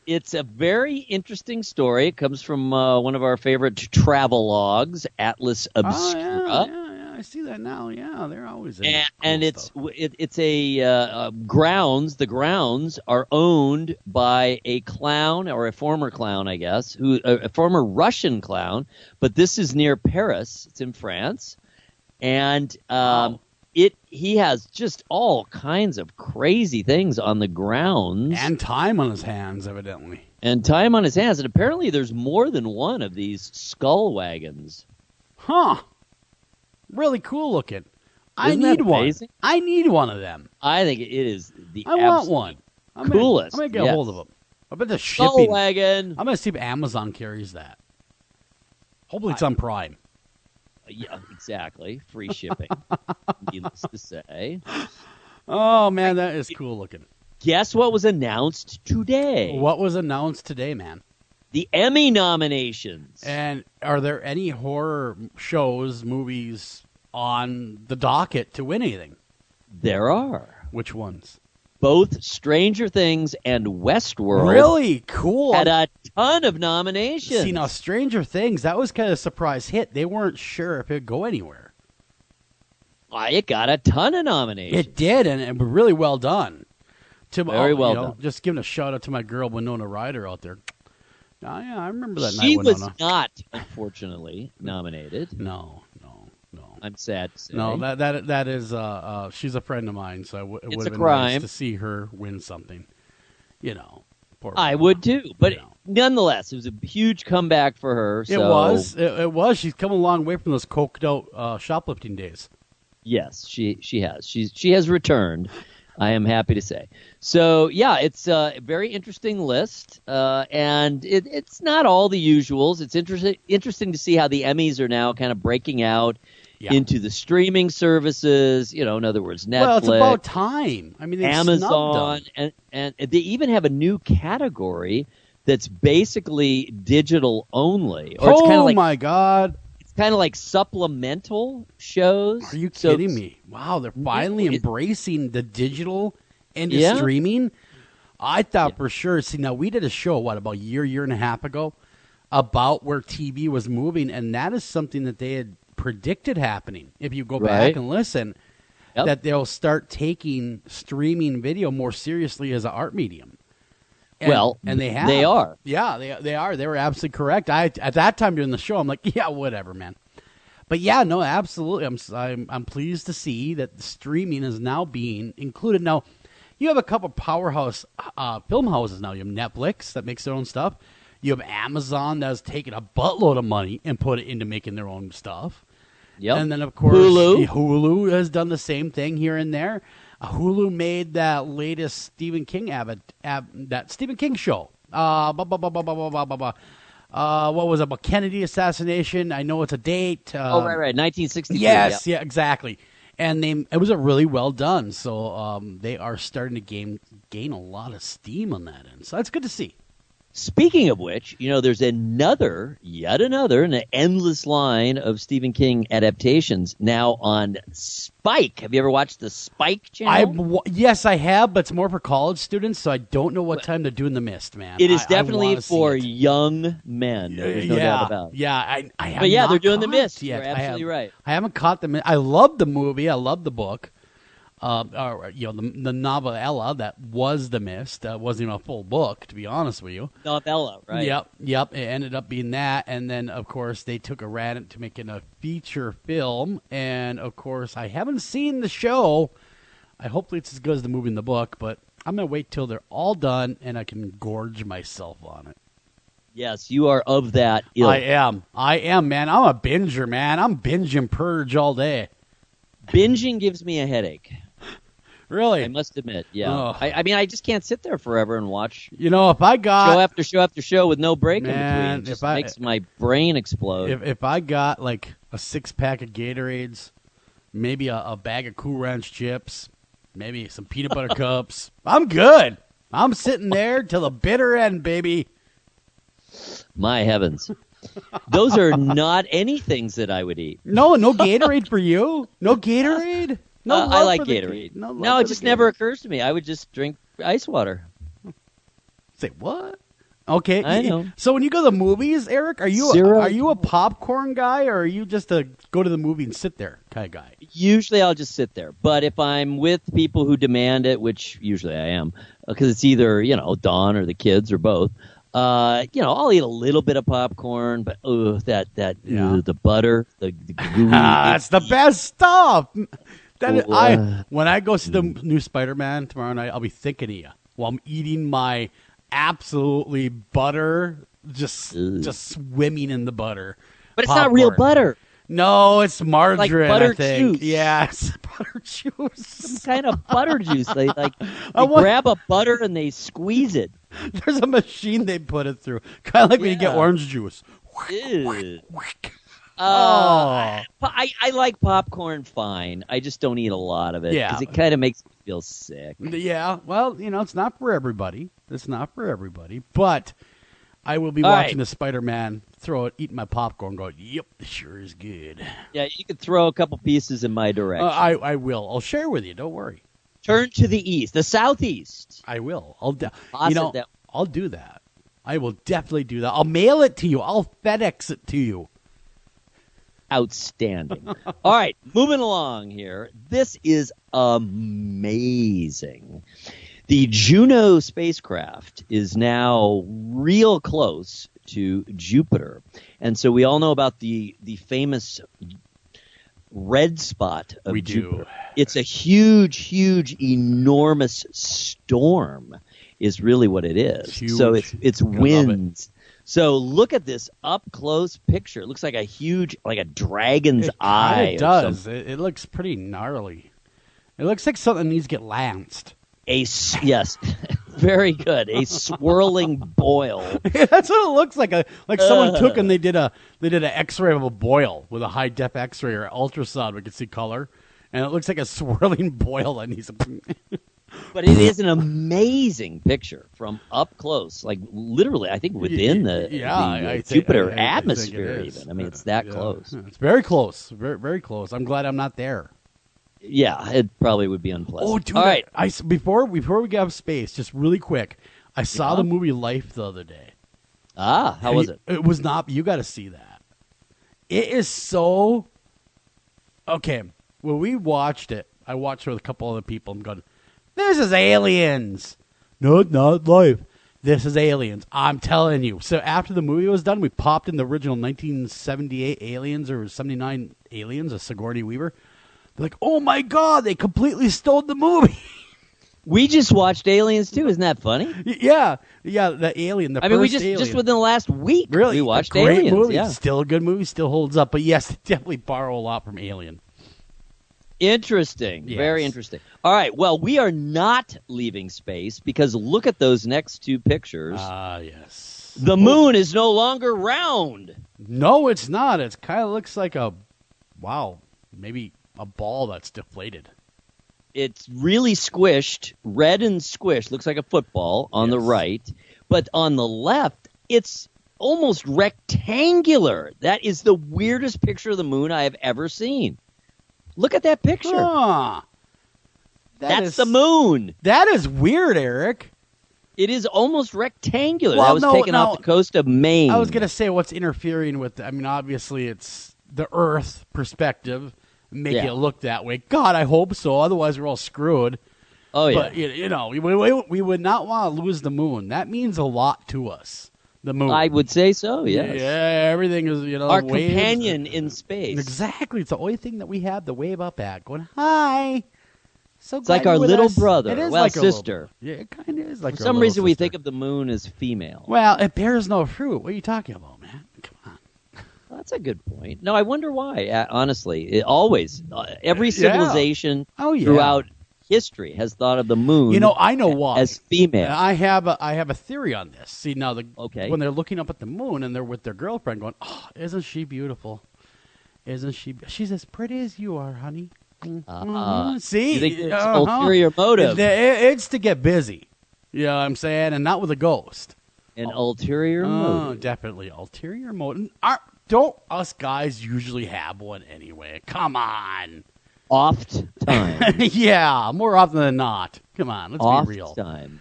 It's a very interesting story. It comes from one of our favorite travel logs, Atlas Obscura. Oh, yeah, I see that now. Yeah, they're always in and it's a grounds. The grounds are owned by a clown, or a former clown, I guess, a former Russian clown. But this is near Paris. It's in France, and he has just all kinds of crazy things on the grounds. And time on his hands, evidently. and time on his hands. And apparently there's more than one of these skull wagons. Huh. Really cool looking. Isn't that amazing? I need one of them. I think it is the I want one. coolest. I'm going to get a hold of them. I bet the skull shipping. wagon. I'm going to see if Amazon carries that. Hopefully it's on Prime. Yeah, exactly. Free shipping. Needless to say. Oh, man, that is cool looking. Guess what was announced today? What was announced today, man? The Emmy nominations. And are there any horror shows, movies on the docket to win anything? There are. Which ones? Both Stranger Things and Westworld. Really? Cool. Had a ton of nominations. See, now, Stranger Things, that was kind of a surprise hit. They weren't sure if it would go anywhere. It got a ton of nominations. It did, and it was really well done. Very well done. Just giving a shout out to my girl Winona Ryder out there. Oh, yeah, I remember that night, She Winona. was not, unfortunately, nominated. No. I'm sad to say. No, that is, she's a friend of mine, so it would have been crime. nice to see her win something. Poor I Winona. would too, but nonetheless, it was a huge comeback for her. It was. It was. She's come a long way from those coked out shoplifting days. Yes, she has. She has returned. I am happy to say. So yeah, it's a very interesting list, and it's not all the usuals. It's interesting to see how the Emmys are now kind of breaking out into the streaming services. In other words, Netflix. Well, it's about time. I mean, Amazon, and they even have a new category that's basically digital only. Or it's kind of like, my God. It's kind of like supplemental shows. Are you kidding me? Wow, they're finally embracing the digital into streaming. I thought for sure. See, now we did a show, about a year and a half ago, about where TV was moving, and that is something that they had predicted happening. If you go back and listen, that they'll start taking streaming video more seriously as an art medium. And they have. They are. Yeah, they are. They were absolutely correct. At that time during the show, I'm like, yeah, whatever, man. But yeah, no, absolutely. I'm pleased to see that the streaming is now being included. Now, you have a couple powerhouse film houses now. You have Netflix that makes their own stuff. You have Amazon that's taken a buttload of money and put it into making their own stuff. Yep. And then, of course, Hulu has done the same thing here and there. Hulu made that latest Stephen King that Stephen King show. What was it about Kennedy assassination? I know it's a date. Right, 1962. Yes, yeah, exactly. And it was a really well done. So they are starting to gain a lot of steam on that end. So that's good to see. Speaking of which, there's yet another, in an endless line of Stephen King adaptations now on Spike. Have you ever watched the Spike channel? Yes, I have, but it's more for college students, so I don't know what time they're doing The Mist, man. It is definitely for young men. There's no doubt about it. Yeah, I have But yeah, not they're doing The caught Mist. Yet. You're absolutely right. I haven't caught The Mist. I love the movie. I love the book. The novella that was The Mist. Wasn't even a full book, to be honest with you. Novella, right? Yep. It ended up being that, and then of course they took a run into making a feature film, and of course I haven't seen the show. Hopefully it's as good as the movie and the book, but I'm gonna wait till they're all done and I can gorge myself on it. Yes, you are of that ilk. I am, man. I'm a binger, man. I'm binge and purge all day. Binging gives me a headache. Really? I must admit, yeah. Oh. I mean, I just can't sit there forever and watch. If I got show after show after show with no break in between, it just makes my brain explode. If I got like a 6-pack of Gatorades, maybe a bag of Cool Ranch chips, maybe some peanut butter cups, I'm good. I'm sitting there till the bitter end, baby. My heavens. Those are not any things that I would eat. No Gatorade for you? No Gatorade? No, I like Gatorade. No, it just never occurs to me. I would just drink ice water. Say what? Okay, I know. So when you go to the movies, Eric, are you a popcorn guy, or are you just a go to the movie and sit there kind of guy? Usually, I'll just sit there. But if I'm with people who demand it, which usually I am, because it's either Dawn or the kids or both. I'll eat a little bit of popcorn, but the butter, the gooey. That's the best stuff. When I go see the new Spider-Man tomorrow night, I'll be thinking of you while I'm eating my absolutely butter, just swimming in the butter. But it's not real butter. No, it's margarine, like butter I think. juice. Yes, butter juice. Some kind of butter juice. They grab a butter and they squeeze it. There's a machine they put it through. Kind of like when you get orange juice. Ew. Oh. I like popcorn fine. I just don't eat a lot of it Yeah. because it kind of makes me feel sick. Yeah, well, it's not for everybody. It's not for everybody. But I will be All watching right. the Spider-Man, eating my popcorn, going, yep, this sure is good. Yeah, you could throw a couple pieces in my direction. I will. I'll share with you. Don't worry. Turn to the east, the southeast. I will. I'll do that. I will definitely do that. I'll mail it to you. I'll FedEx it to you. Outstanding. All right, moving along here. This is amazing. The Juno spacecraft is now real close to Jupiter. And so we all know about the famous red spot of We Jupiter. do. It's a huge, enormous storm is really what it is. Huge. So it's Love it. winds. So look at this up close picture. It looks like a dragon's eye. It does. It looks pretty gnarly. It looks like something needs to get lanced. Yes, very good. A swirling boil. That's what it looks like. Like someone took and they did an X-ray of a boil with a high def X-ray or ultrasound. We could see color, and it looks like a swirling boil that needs. But it is an amazing picture from up close, like literally. I think within the Jupiter atmosphere. Even I mean, it's that close. It's very close. Very very close. I'm glad I'm not there. Yeah, it probably would be unpleasant. Oh, dude! All right. Before we get off space, just really quick, I saw the movie Life the other day. Ah, how was it? It was not. You got to see that. It is so. Okay, when we watched it, I watched it with a couple other people. I'm going, this is aliens. No, not Life. This is aliens. I'm telling you. So after the movie was done, we popped in the original 1978 Aliens or 79 Aliens of Sigourney Weaver. They're like, oh my God, they completely stole the movie. We just watched Aliens too. Isn't that funny? Yeah, the Alien. I mean, we just within the last week, really we watched a great Aliens. movie. Yeah. Still a good movie. Still holds up. But yes, definitely borrow a lot from Alien. Interesting. Yes. Very interesting. All right. Well, we are not leaving space because look at those next two pictures. Yes. The moon is no longer round. No, it's not. It kind of looks like maybe a ball that's deflated. It's really squished, red and squished. Looks like a football on the right. But on the left, it's almost rectangular. That is the weirdest picture of the moon I have ever seen. Look at that picture. Huh. That's the moon. That is weird, Eric. It is almost rectangular. Well, that was taken off the coast of Maine. I was going to say what's interfering with I mean, obviously it's the Earth perspective making it look that way. God, I hope so. Otherwise, we're all screwed. Oh, yeah. But, we would not want to lose the moon. That means a lot to us, the moon. I would say so, yes. Yeah, everything is, our waves. companion in space. Exactly. It's the only thing that we have to wave up at, going, hi. So it's like our little brother. It is well, like sister. Yeah, it kind of is like For some reason, we think of the moon as female. Well, it bears no fruit. What are you talking about, man? Come on. Well, that's a good point. No, I wonder why. Honestly, every civilization throughout history has thought of the moon. I know why. As female. And I have a theory on this. See, now when they're looking up at the moon and they're with their girlfriend, going, "Oh, isn't she beautiful? Isn't she? She's as pretty as you are, honey." See, you think it's ulterior motive? It's to get busy. You know what I'm saying, and not with a ghost. An ulterior motive. Definitely ulterior motive. Don't us guys usually have one anyway? Come on. Oft times. Yeah, more often than not. Come on, let's be real. Oft times.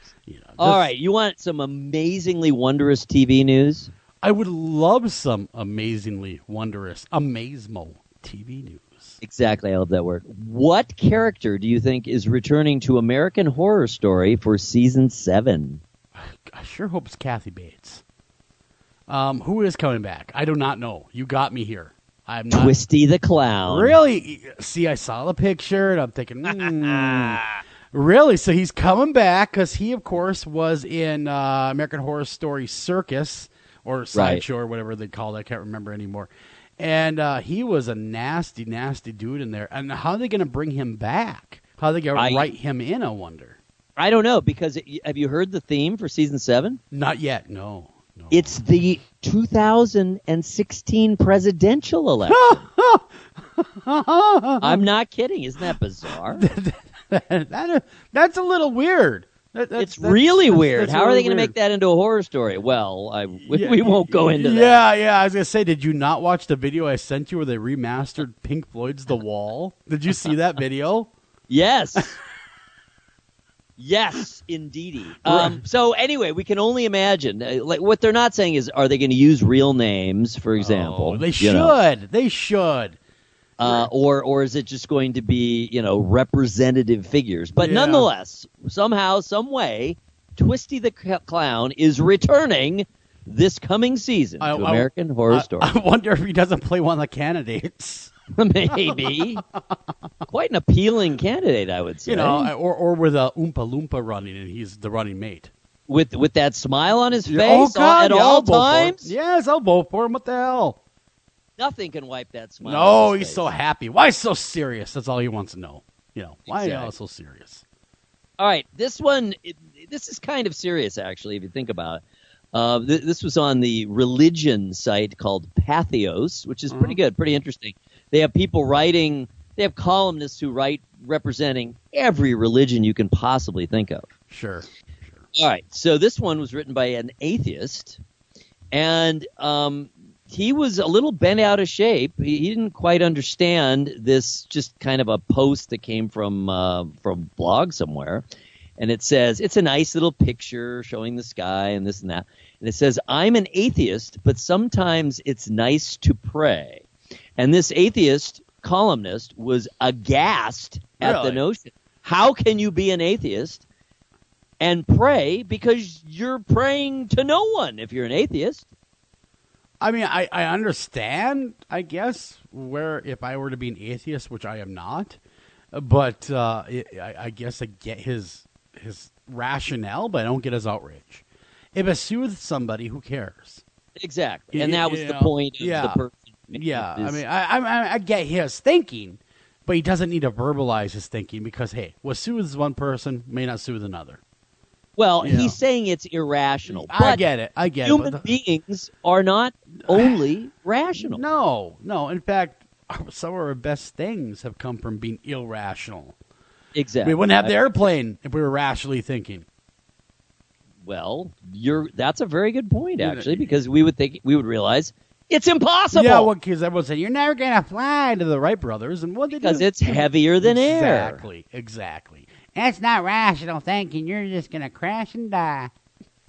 All right, you want some amazingly wondrous TV news? I would love some amazingly wondrous, amazemo TV news. Exactly, I love that word. What character do you think is returning to American Horror Story for season 7? I sure hope it's Kathy Bates. Who is coming back? I do not know. You got me here. I'm not... Twisty the Clown. Really? See, I saw the picture, and I'm thinking, Really? So he's coming back because he, of course, was in American Horror Story Circus or Sideshow or whatever they call it. I can't remember anymore. And he was a nasty, nasty dude in there. And how are they going to bring him back? How are they going to write him in, I wonder? I don't know, because have you heard the theme for season 7? Not yet, no. It's the 2016 presidential election. I'm not kidding. Isn't that bizarre? That's a little weird. It's really weird. That's How are really they going to weird. make that into a horror story? Well, we won't go into that. Yeah. I was going to say, did you not watch the video I sent you where they remastered Pink Floyd's The Wall? Did you see that video? Yes. Yes, indeedy. So anyway, we can only imagine. Like what they're not saying is, are they going to use real names, for example? They should. They should. Or is it just going to be, representative figures? But nonetheless, somehow, some way, Twisty the Clown is returning this coming season to American Horror Story. I wonder if he doesn't play one of the candidates. Maybe. Quite an appealing candidate, I would say. Or with a Oompa Loompa running, and he's the running mate. With that smile on his face at all times? Yes, I'll vote for him. What the hell? Nothing can wipe that smile. No, he's so happy. Why so serious? That's all he wants to know. Why are you so serious? All right, this one, this is kind of serious, actually, if you think about it. This was on the religion site called Pathos, which is pretty good, pretty interesting. They have people writing, they have columnists who write representing every religion you can possibly think of. Sure. All right, so this one was written by an atheist, and he was a little bent out of shape. He didn't quite understand this, just kind of a post that came from blog somewhere. And it says, it's a nice little picture showing the sky and this and that. And it says, I'm an atheist, but sometimes it's nice to pray. And this atheist columnist was aghast at the notion. How can you be an atheist and pray? Because you're praying to no one if you're an atheist. I mean, I understand, I guess, where if I were to be an atheist, which I am not, but I guess I get his rationale, but I don't get his outrage. If it soothes somebody, who cares? Exactly, and that was the point of the person. Yeah, I mean, I get his thinking, but he doesn't need to verbalize his thinking because, hey, what soothes one person may not soothe another. Well, he's saying it's irrational. But I get it. Human beings are not only rational. No. In fact, some of our best things have come from being irrational. Exactly. We wouldn't have the airplane if we were rationally thinking. Well, that's a very good point, actually, because we would realize it's impossible. Yeah, well, because everyone said you're never going to fly to the Wright brothers, and what they do? Because it's heavier than air. Exactly. That's not rational thinking. You're just going to crash and die.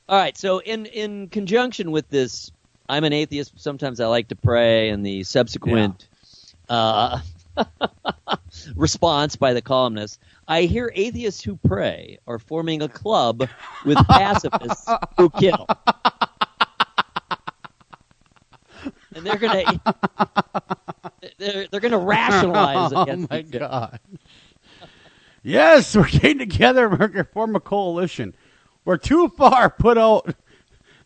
All right, so in conjunction with this, I'm an atheist, but sometimes I like to pray, and the subsequent response by the columnist, I hear atheists who pray are forming a club with pacifists who kill. And they're gonna rationalize against my God. Yes, we're getting together. We're going to form a coalition. We're too far put out.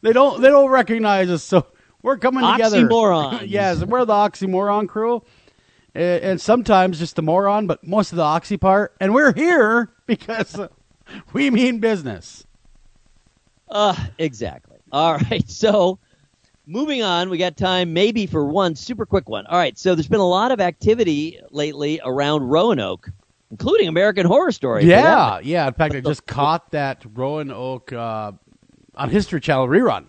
They don't recognize us, so we're coming together. Oxymorons. Yes, we're the oxymoron crew. And sometimes just the moron, but most of the oxy part. And we're here because we mean business. Exactly. All right, so moving on, we got time maybe for one super quick one. All right, so there's been a lot of activity lately around Roanoke, including American Horror Story. Yeah. In fact, I just caught that Roanoke on History Channel rerun.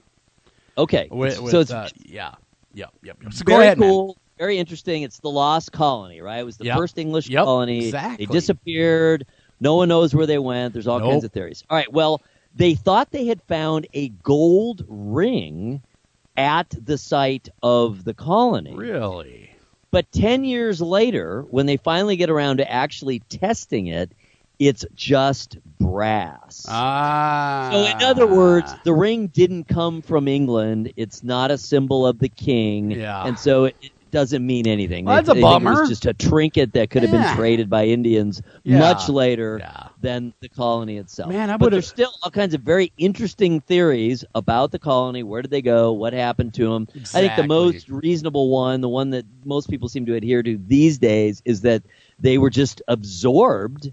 Okay. So it's Yep. So go very ahead, cool, man. very interesting. It's the Lost Colony, right? It was the first English Yep, colony. exactly. They disappeared. No one knows where they went. There's all kinds of theories. All right, well, they thought they had found a gold ring at the site of the colony. Really? But 10 years later, when they finally get around to actually testing it, it's just brass. So in other words, the ring didn't come from England. It's not a symbol of the king. Yeah. And so it doesn't mean anything. Well, that's a They bummer. think it was just a trinket that could have been traded by Indians much later Yeah. than the colony itself. Man, but there's still all kinds of very interesting theories about the colony. Where did they go? What happened to them? Exactly. I think the most reasonable one, the one that most people seem to adhere to these days, is that they were just absorbed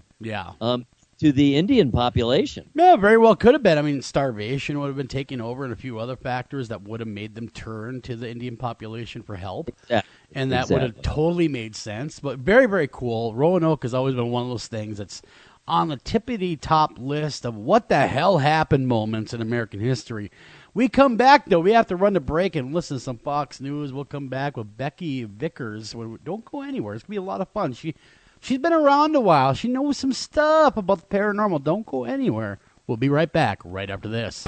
to the Indian population. Yeah, very well could have been. I mean, starvation would have been taking over and a few other factors that would have made them turn to the Indian population for help. And that would have totally made sense. But very, very cool. Roanoke has always been one of those things that's on the tippity-top list of what the hell happened moments in American history. We come back, though. We have to run the break and listen to some Fox News. We'll come back with Becky Vickers. Don't go anywhere. It's going to be a lot of fun. She's been around a while. She knows some stuff about the paranormal. Don't go anywhere. We'll be right back right after this.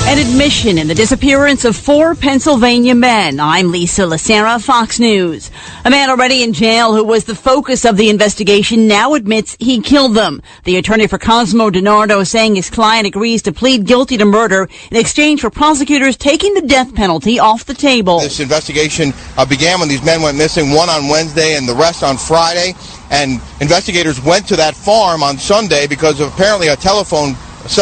An admission in the disappearance of 4 Pennsylvania men. I'm Lisa Lacera, Fox News. A man already in jail who was the focus of the investigation now admits he killed them. The attorney for Cosmo DiNardo saying his client agrees to plead guilty to murder in exchange for prosecutors taking the death penalty off the table. This investigation began when these men went missing, one on Wednesday and the rest on Friday. And investigators went to that farm on Sunday because of apparently a cell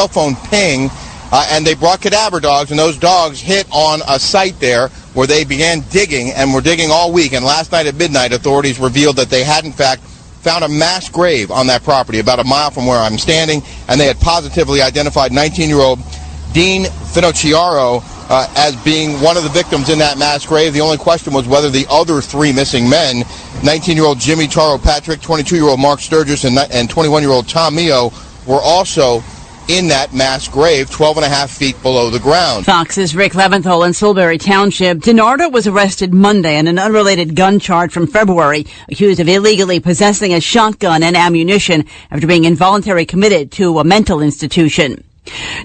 phone ping. And they brought cadaver dogs, and those dogs hit on a site there where they began digging, and were digging all week. And last night at midnight, authorities revealed that they had, in fact, found a mass grave on that property about a mile from where I'm standing, and they had positively identified 19-year-old Dean Finocchiaro as being one of the victims in that mass grave. The only question was whether the other 3 missing men, 19-year-old Jimmy Taro Patrick, 22-year-old Mark Sturgis, and 21-year-old Tom Mio, were also in that mass grave 12.5 feet below the ground. Fox's Rick Leventhal in Silbury Township. DiNardo was arrested Monday on an unrelated gun charge from February, accused of illegally possessing a shotgun and ammunition after being involuntarily committed to a mental institution.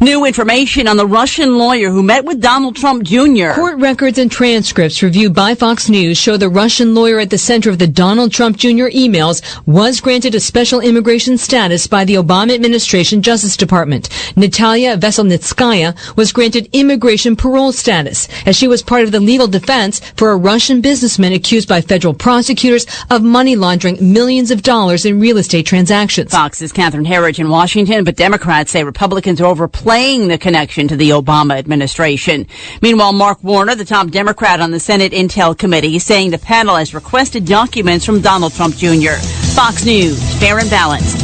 New information on the Russian lawyer who met with Donald Trump Jr. Court records and transcripts reviewed by Fox News show the Russian lawyer at the center of the Donald Trump Jr. emails was granted a special immigration status by the Obama administration Justice Department. Natalia Veselnitskaya was granted immigration parole status as she was part of the legal defense for a Russian businessman accused by federal prosecutors of money laundering millions of dollars in real estate transactions. Fox's Catherine Herridge in Washington, but Democrats say Republicans are overplaying the connection to the Obama administration. Meanwhile, Mark Warner, the top Democrat on the Senate Intel Committee, saying the panel has requested documents from Donald Trump Jr. Fox News, fair and balanced.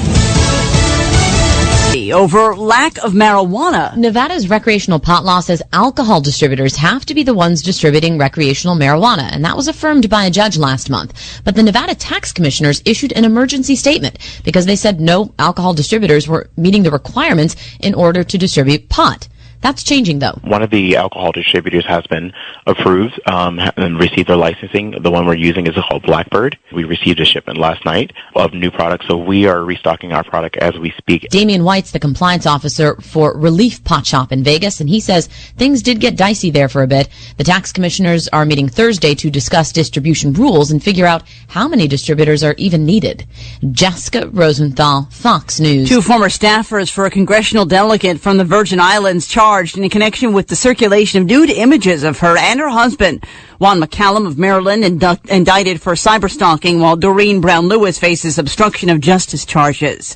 Over lack of marijuana. Nevada's recreational pot law says alcohol distributors have to be the ones distributing recreational marijuana, and that was affirmed by a judge last month. But the Nevada tax commissioners issued an emergency statement because they said no alcohol distributors were meeting the requirements in order to distribute pot. That's changing, though. One of the alcohol distributors has been approved and received their licensing. The one we're using is called Blackbird. We received a shipment last night of new products, so we are restocking our product as we speak. Damian White's the compliance officer for Relief Pot Shop in Vegas, and he says things did get dicey there for a bit. The tax commissioners are meeting Thursday to discuss distribution rules and figure out how many distributors are even needed. Jessica Rosenthal, Fox News. 2 former staffers for a congressional delegate from the Virgin Islands charged in connection with the circulation of nude images of her and her husband. Juan McCallum of Maryland indicted for cyberstalking, while Doreen Brown Lewis faces obstruction of justice charges.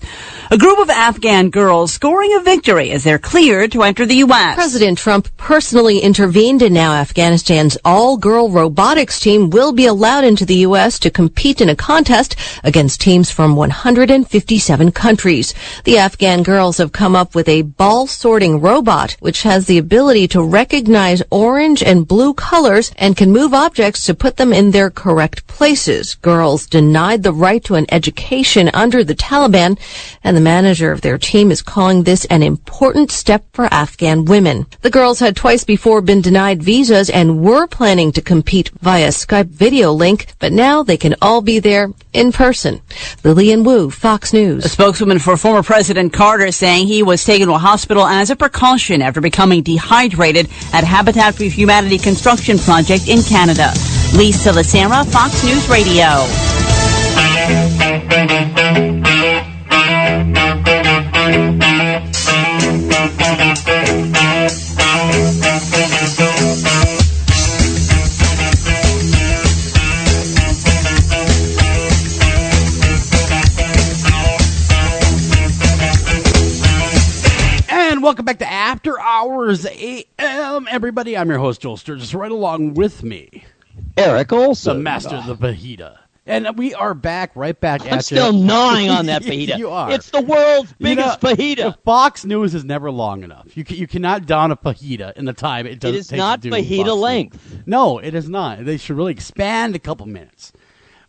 A group of Afghan girls scoring a victory as they're cleared to enter the U.S. President Trump personally intervened, and now Afghanistan's all-girl robotics team will be allowed into the U.S. to compete in a contest against teams from 157 countries. The Afghan girls have come up with a ball-sorting robot which has the ability to recognize orange and blue colors and can move objects to put them in their correct places. Girls denied the right to an education under the Taliban, and the manager of their team is calling this an important step for Afghan women. The girls had twice before been denied visas and were planning to compete via Skype video link, but now they can all be there in person. Lillian Wu, Fox News. A spokeswoman for former President Carter saying he was taken to a hospital as a precaution after becoming dehydrated at Habitat for Humanity construction project in Canada. Lisa Lacera, Fox News Radio. Welcome back to After Hours AM, everybody. I'm your host, Joel Sturgis. Right along with me, Eric Olsen, the master of the fajita. And we are right back at you. I'm still gnawing on that fajita. You are. It's the world's biggest fajita. Fox News is never long enough. You cannot down a fajita in the time it does. It is not fajita length. No, it is not. They should really expand a couple minutes.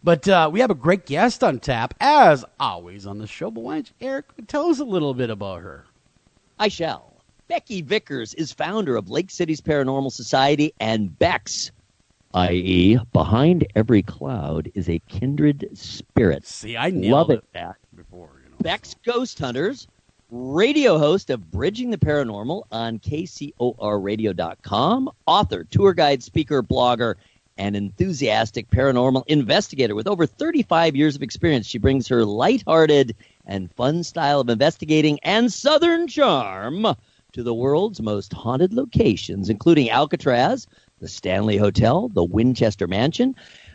But we have a great guest on tap, as always on the show. But why don't you, Eric, tell us a little bit about her. I shall. Becky Vickers is founder of Lake Cities Paranormal Society and BECKS, i.e., behind every cloud is a kindred spirit. See, I nailed it before. BECKS Ghost Hunters, radio host of Bridging the Paranormal on KCORradio.com, author, tour guide, speaker, blogger, and enthusiastic paranormal investigator with over 35 years of experience. She brings her lighthearted and fun style of investigating and southern charm to the world's most haunted locations, including Alcatraz, the Stanley Hotel, the Winchester Mansion,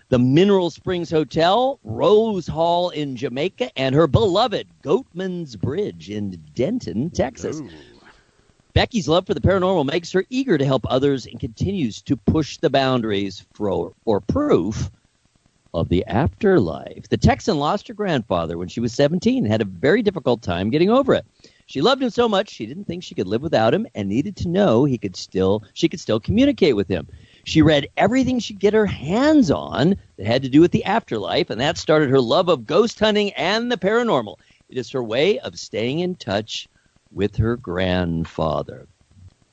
the Mineral Springs Hotel, Rose Hall in Jamaica, and her beloved Goatman's Bridge in Denton, Texas. Ooh. Becky's love for the paranormal makes her eager to help others and continues to push the boundaries for proof of the afterlife. The Texan lost her grandfather when she was 17 and had a very difficult time getting over it. She loved him so much she didn't think she could live without him and needed to know she could still communicate with him. She read everything she could get her hands on that had to do with the afterlife, and that started her love of ghost hunting and the paranormal. It is her way of staying in touch with her grandfather.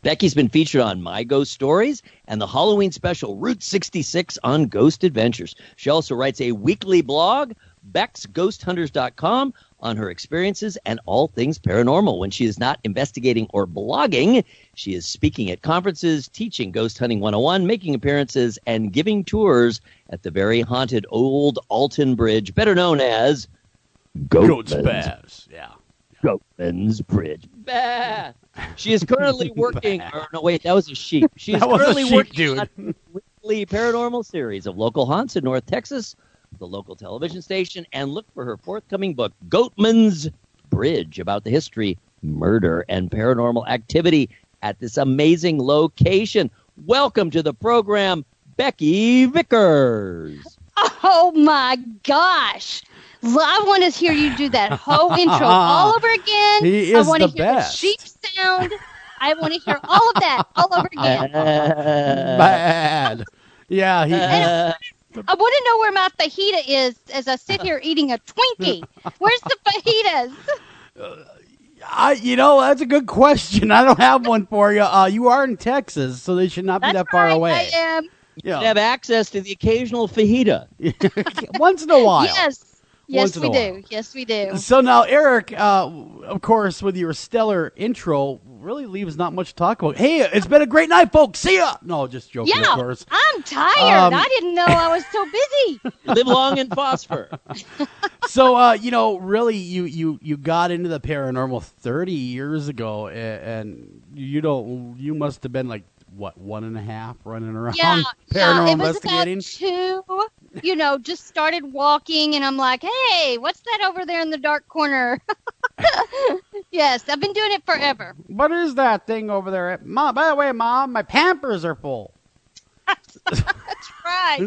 Becky's been featured on My Ghost Stories and the Halloween special Route 66 on Ghost Adventures. She also writes a weekly blog, BecksGhostHunters.com, on her experiences and all things paranormal. When she is not investigating or blogging, she is speaking at conferences, teaching Ghost Hunting 101, making appearances, and giving tours at the very haunted old Olsen Bridge, better known as Goatman's. Yeah. Goatman's Bridge. Bah! She is currently working. No, wait, that was a sheep. She is currently working on a weekly paranormal series of local haunts in North Texas, the local television station, and look for her forthcoming book, Goatman's Bridge, about the history, murder, and paranormal activity at this amazing location. Welcome to the program, Becky Vickers. Oh, my gosh. I want to hear you do that whole intro all over again. He is I want the to hear best. the sheep sound. I want to hear all of that all over again. Bad. Yeah. I want to know where my fajita is as I sit here eating a Twinkie. Where's the fajitas? That's a good question. I don't have one for you. You are in Texas, so they should not be that far away. I am. You have access to the occasional fajita. Once in a while. Yes. Yes, we do. Yes, we do. So now, Eric, of course, with your stellar intro, really leaves not much to talk about. Hey, it's been a great night, folks. See ya. No, just joking, of course. I'm tired. I didn't know I was so busy. Live long and prosper. So, really, you got into the paranormal 30 years ago, and you must have been like, what, 1.5 running around paranormal investigating? About 2, just started walking, and I'm like, hey, what's that over there in the dark corner? Yes, I've been doing it forever. What is that thing over there? Mom, by the way, Mom, my Pampers are full.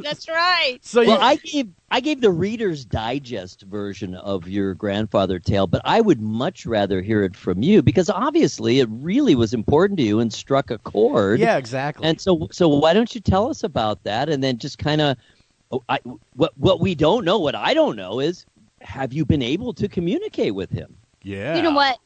That's right. So well, I gave the Reader's Digest version of your grandfather tale, but I would much rather hear it from you because obviously it really was important to you and struck a chord. Yeah, exactly. And so why don't you tell us about that and then just kind of what we don't know, what I don't know is, have you been able to communicate with him? Yeah. You know what?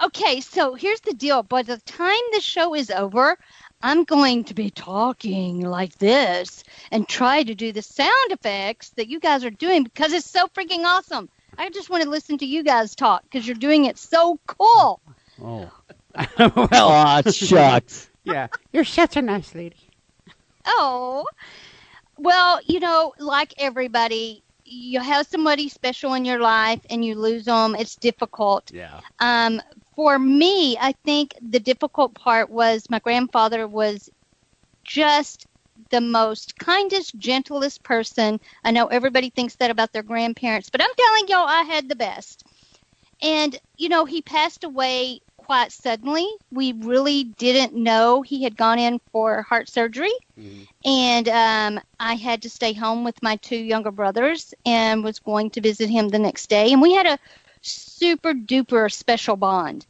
Okay, so here's the deal. By the time the show is over, I'm going to be talking like this and try to do the sound effects that you guys are doing because it's so freaking awesome. I just want to listen to you guys talk because you're doing it so cool. Oh. Aw, shucks. Yeah. You're such a nice lady. Oh. Well, like everybody, you have somebody special in your life and you lose them. It's difficult. Yeah. For me, I think the difficult part was my grandfather was just the most kindest, gentlest person. I know everybody thinks that about their grandparents, but I'm telling y'all I had the best. And, he passed away quite suddenly. We really didn't know he had gone in for heart surgery. Mm-hmm. And I had to stay home with my two younger brothers and was going to visit him the next day. And we had a super duper special bond.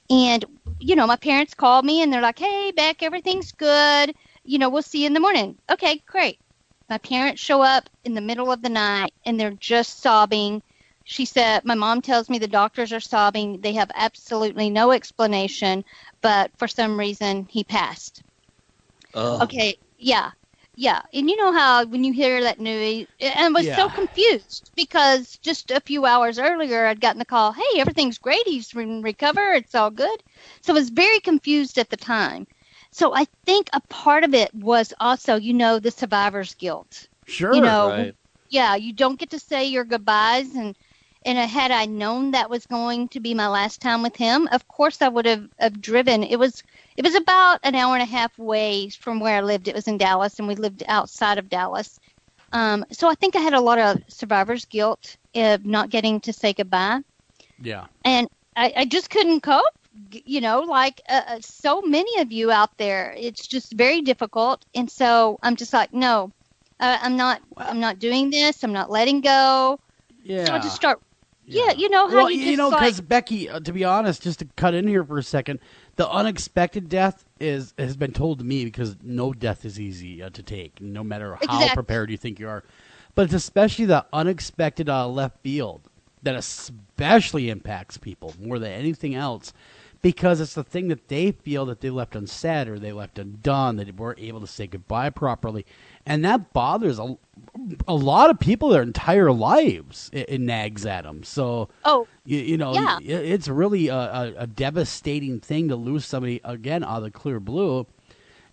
And, my parents called me and they're like, hey, Beck, everything's good. We'll see you in the morning. Okay, great. My parents show up in the middle of the night and they're just sobbing. She said, my mom tells me the doctors are sobbing. They have absolutely no explanation, but for some reason he passed. Oh. Okay, yeah. Yeah, and you know how when you hear that news, and I was so confused because just a few hours earlier I'd gotten the call, hey, everything's great, he's recovered, it's all good. So I was very confused at the time. So I think a part of it was also, the survivor's guilt. Sure, right. Yeah, you don't get to say your goodbyes, and had I known that was going to be my last time with him, of course I would have driven. It was about an hour and a half away from where I lived. It was in Dallas, and we lived outside of Dallas. So I think I had a lot of survivor's guilt of not getting to say goodbye. Yeah. And I just couldn't cope, like so many of you out there. It's just very difficult. And so I'm just like, no, I'm not doing this. I'm not letting go. Yeah. So I just start. Yeah, you know how because Becky, to be honest, just to cut in here for a second, the unexpected death has been told to me because no death is easy to take, no matter how prepared you think you are. But it's especially the unexpected left field that especially impacts people more than anything else, because it's the thing that they feel that they left unsaid or they left undone, that they weren't able to say goodbye properly. And that bothers a lot of people their entire lives. It nags at them. So, it's really a devastating thing to lose somebody, again, out of the clear blue.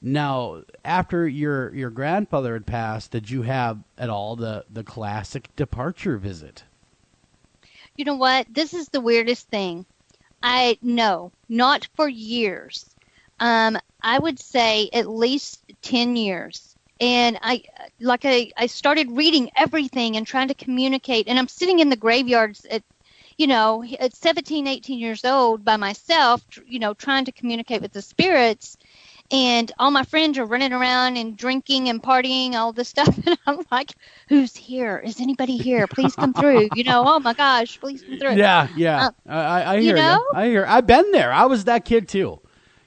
Now, after your grandfather had passed, did you have at all the classic departure visit? You know what? This is the weirdest thing. Not for years. I would say at least 10 years. And I started reading everything and trying to communicate. And I'm sitting in the graveyards at 17, 18 years old by myself, trying to communicate with the spirits. And all my friends are running around and drinking and partying, all this stuff. And I'm like, who's here? Is anybody here? Please come through. Oh, my gosh, please come through. Yeah. I hear you. I've been there. I was that kid, too.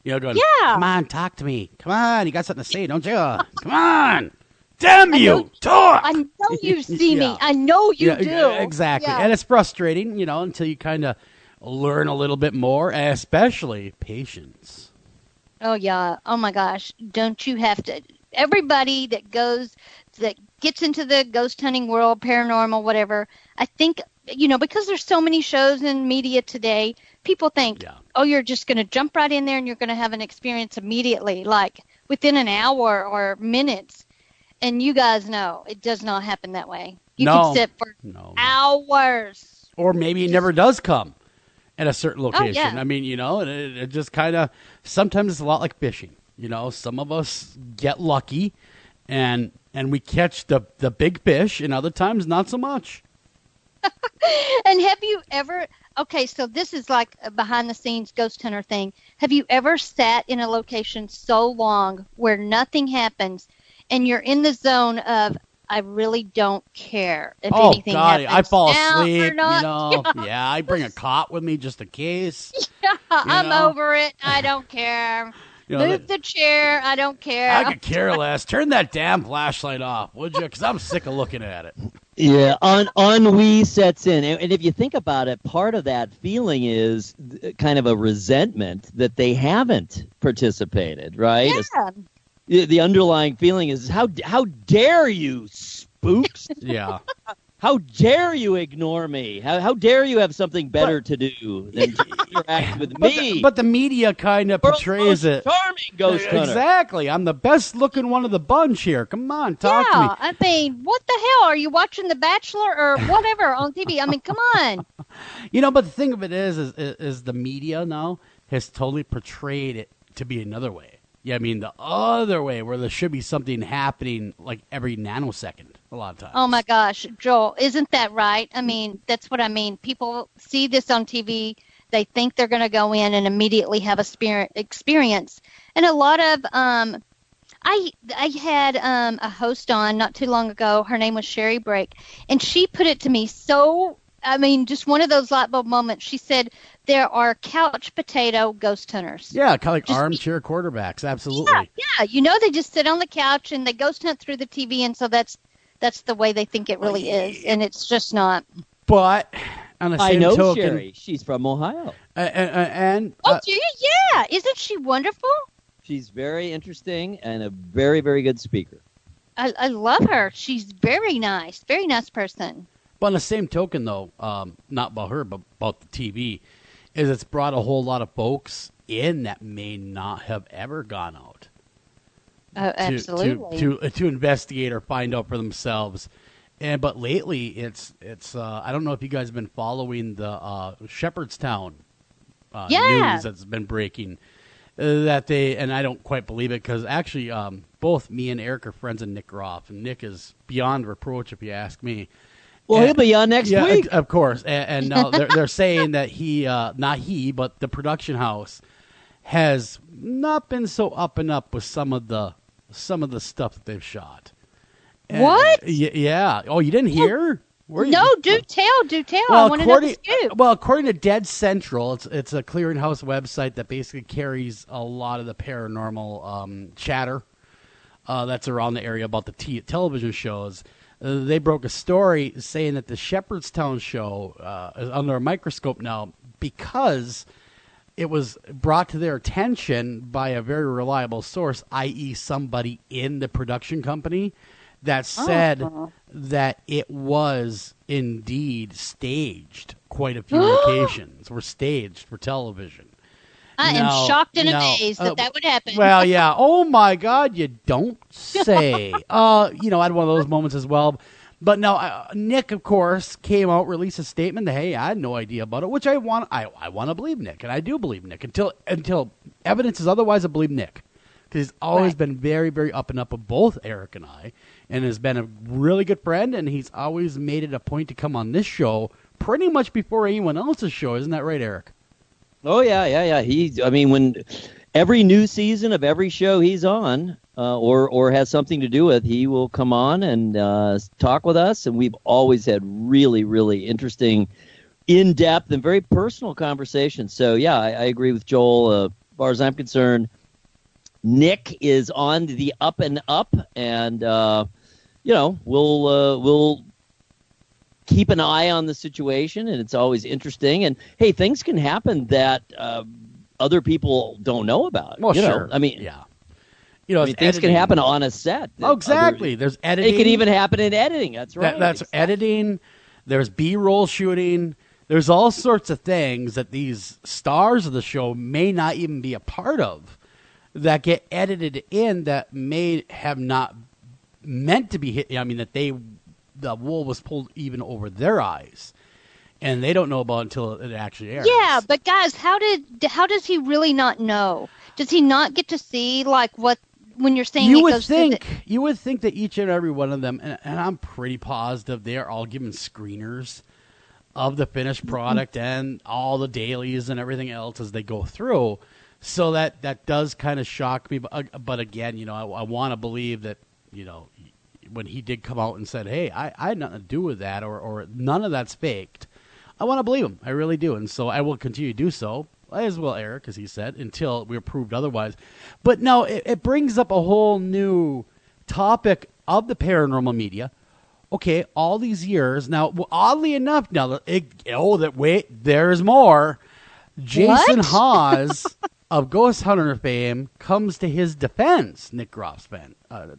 Going, come on, talk to me. Come on, you got something to say, don't you? Come on. Damn you, talk. I know you see me. I know you do. Exactly. Yeah. And it's frustrating, until you kind of learn a little bit more, especially patience. Oh, yeah. Oh, my gosh. Don't you have to? Everybody that gets into the ghost hunting world, paranormal, whatever, I think, because there's so many shows in media today, people think, you're just going to jump right in there and you're going to have an experience immediately, like within an hour or minutes. And you guys know it does not happen that way. You can sit for hours. Or maybe it never does come at a certain location. Oh, yeah. I mean, it just kind of, sometimes it's a lot like fishing. Some of us get lucky and we catch the big fish, and other times not so much. And have you ever, so this is like a behind-the-scenes ghost hunter thing. Have you ever sat in a location so long where nothing happens and you're in the zone of, I really don't care if Oh, anything God, happens I fall now asleep, or not. Yeah, I bring a cot with me just in case. I'm know? over it. I don't care. You know, Move the chair. I don't care. I could care less. Turn that damn flashlight off, would you? Because I'm sick of looking at it. Yeah, ennui sets in. And if you think about it, part of that feeling is kind of a resentment that they haven't participated, right? Yeah. The underlying feeling is, how dare you, spooks? Yeah. How dare you ignore me? How dare you have something better to do than to interact with me? But the media kind of portrays it. Charming ghost hunter. Exactly. I'm the best looking one of the bunch here. Come on, talk to me. I mean, what the hell? Are you watching The Bachelor or whatever on TV? I mean, come on. But the thing of it is the media now has totally portrayed it to be another way. Yeah, I mean, the other way where there should be something happening like every nanosecond a lot of times. Oh, my gosh, Joel, isn't that right? I mean, that's what I mean. People see this on TV. They think they're going to go in and immediately have a experience. And a lot of I had a host on not too long ago. Her name was Sherry Brake, and she put it to me so, I mean, just one of those light bulb moments. She said, there are couch potato ghost hunters. Yeah, kind of like armchair quarterbacks. Absolutely. Yeah. They just sit on the couch and they ghost hunt through the TV, and so that's the way they think it really is, and it's just not. But on the same I know token, Sherry. She's from Ohio. Do you? Yeah. Isn't she wonderful? She's very interesting and a very, very good speaker. I love her. She's very nice person. But on the same token, though, not about her, but about the TV, is it's brought a whole lot of folks in that may not have ever gone out. Absolutely. To investigate or find out for themselves. But lately, it's I don't know if you guys have been following the Shepherdstown news that's been breaking. That they, and I don't quite believe it, because actually both me and Eric are friends of Nick Groff, and Nick is beyond reproach if you ask me. Well, he'll be on next week. Of course. And now they're saying that not he, but the production house has not been so up and up with some of the stuff that they've shot. And, what? Yeah. Oh, you didn't hear? No, do tell. I want to know the scoop. Well, according to Dead Central, it's a clearinghouse website that basically carries a lot of the paranormal chatter that's around the area about the television shows. They broke a story saying that the Shepherdstown show is under a microscope now because it was brought to their attention by a very reliable source, i.e. somebody in the production company, that said that it was indeed staged. Quite a few locations were staged for television. I am shocked and amazed that would happen. Well, yeah. Oh, my God, you don't say. I had one of those moments as well. But no, Nick, of course, came out, released a statement that, hey, I had no idea about it, which I want to believe Nick, and I do believe Nick. Until evidence is otherwise, I believe Nick. Because he's always been very, very up and up with both Eric and I, and has been a really good friend, and he's always made it a point to come on this show pretty much before anyone else's show. Isn't that right, Eric? Oh, yeah. When every new season of every show he's on or has something to do with, he will come on and talk with us. And we've always had really, really interesting, in-depth, and very personal conversations. So, yeah, I agree with Joel. As far as I'm concerned, Nick is on the up and up. And, we'll keep an eye on the situation, and it's always interesting. And hey, things can happen that other people don't know about. Well, sure. Things can happen on a set. Oh, exactly. There's editing. It can even happen in editing. That's right. That's exactly. Editing. There's B-roll shooting. There's all sorts of things that these stars of the show may not even be a part of that get edited in that may have not meant to be hit. I mean, the wool was pulled even over their eyes, and they don't know about it until it actually airs. Yeah, but guys, how does he really not know? Does he not get to see what when you're saying you would think that each and every one of them, and I'm pretty positive they are all given screeners of the finished product and all the dailies and everything else as they go through. So that does kind of shock me, but again, I want to believe that when he did come out and said, hey, I had nothing to do with that, or none of that's faked, I want to believe him. I really do. And so I will continue to do so, as will Eric, as he said, until we're proved otherwise. But no, it brings up a whole new topic of the paranormal media. Okay, all these years. Now, oddly enough, there's more. Jason Hawes of Ghost Hunter fame comes to his defense, Nick Groff's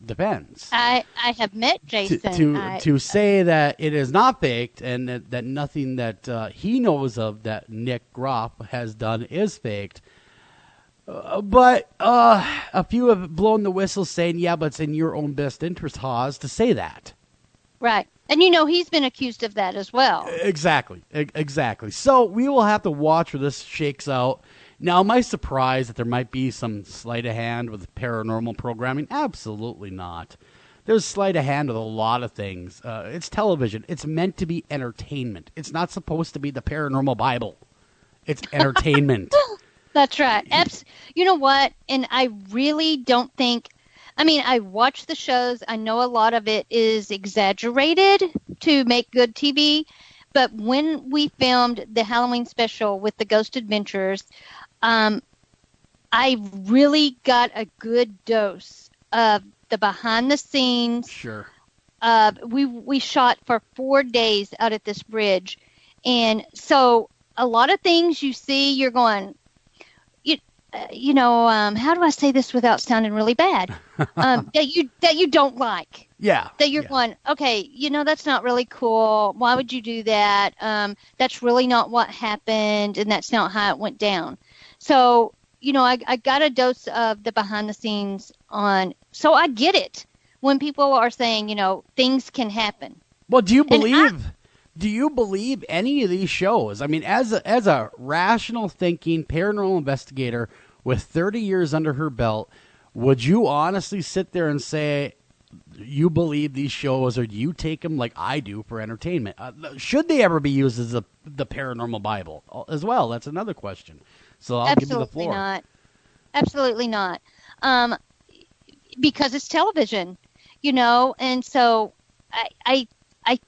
defense. I have met Jason. To say that it is not faked and that nothing that he knows of that Nick Groff has done is faked. But a few have blown the whistle saying, yeah, but it's in your own best interest, Hawes, to say that. Right. And, he's been accused of that as well. Exactly. So we will have to watch where this shakes out. Now, am I surprised that there might be some sleight of hand with paranormal programming? Absolutely not. There's sleight of hand with a lot of things. It's television. It's meant to be entertainment. It's not supposed to be the paranormal Bible. It's entertainment. That's right. You know what? And I really don't think... I watch the shows. I know a lot of it is exaggerated to make good TV. But when we filmed the Halloween special with the Ghost Adventurers, I really got a good dose of the behind the scenes. Sure. We shot for 4 days out at this bridge. And so a lot of things you see, you're going... how do I say this without sounding really bad? That you don't like. Yeah. That you're going, okay, that's not really cool. Why would you do that? That's really not what happened, and that's not how it went down. So, I got a dose of the behind the scenes on. So I get it when people are saying, things can happen. Well, do you believe any of these shows? As a rational thinking paranormal investigator with 30 years under her belt, would you honestly sit there and say you believe these shows, or do you take them like I do for entertainment? Should they ever be used as the paranormal Bible as well? That's another question. So I'll give you the floor. Absolutely not. Because it's television, and so I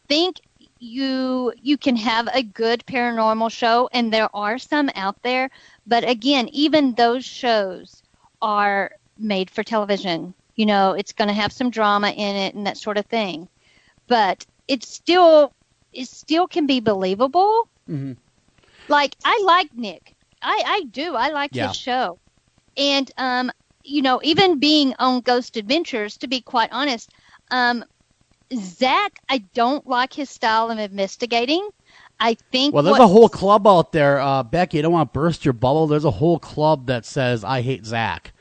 think you can have a good paranormal show, and there are some out there, but again, even those shows are made for television. It's going to have some drama in it and that sort of thing, but it still can be believable. Mm-hmm. Like, I like Nick. I do. I like his show. And, even being on Ghost Adventures, to be quite honest, Zach, I don't like his style of investigating. I think... Well, there's a whole club out there, Becky, I don't want to burst your bubble. There's a whole club that says, I hate Zach.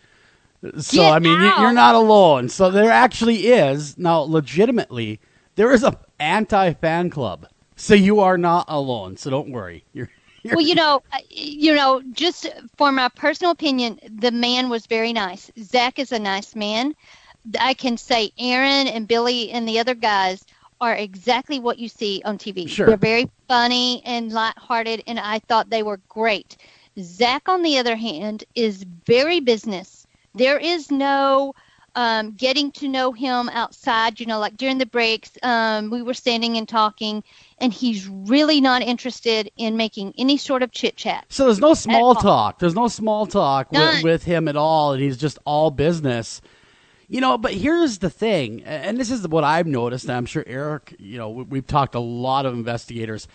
So, you're not alone. So there actually is, now, legitimately, there is a anti-fan club. So you are not alone. So don't worry. Well, just for my personal opinion, the man was very nice. Zach is a nice man. I can say Aaron and Billy and the other guys are exactly what you see on TV. Sure. They're very funny and lighthearted, and I thought they were great. Zach, on the other hand, is very business. There is no getting to know him outside, like during the breaks, we were standing and talking, and he's really not interested in making any sort of chit-chat. So there's no small talk. There's no small talk with him at all, and he's just all business. But here's the thing, and this is what I've noticed, and I'm sure Eric, we've talked to a lot of investigators.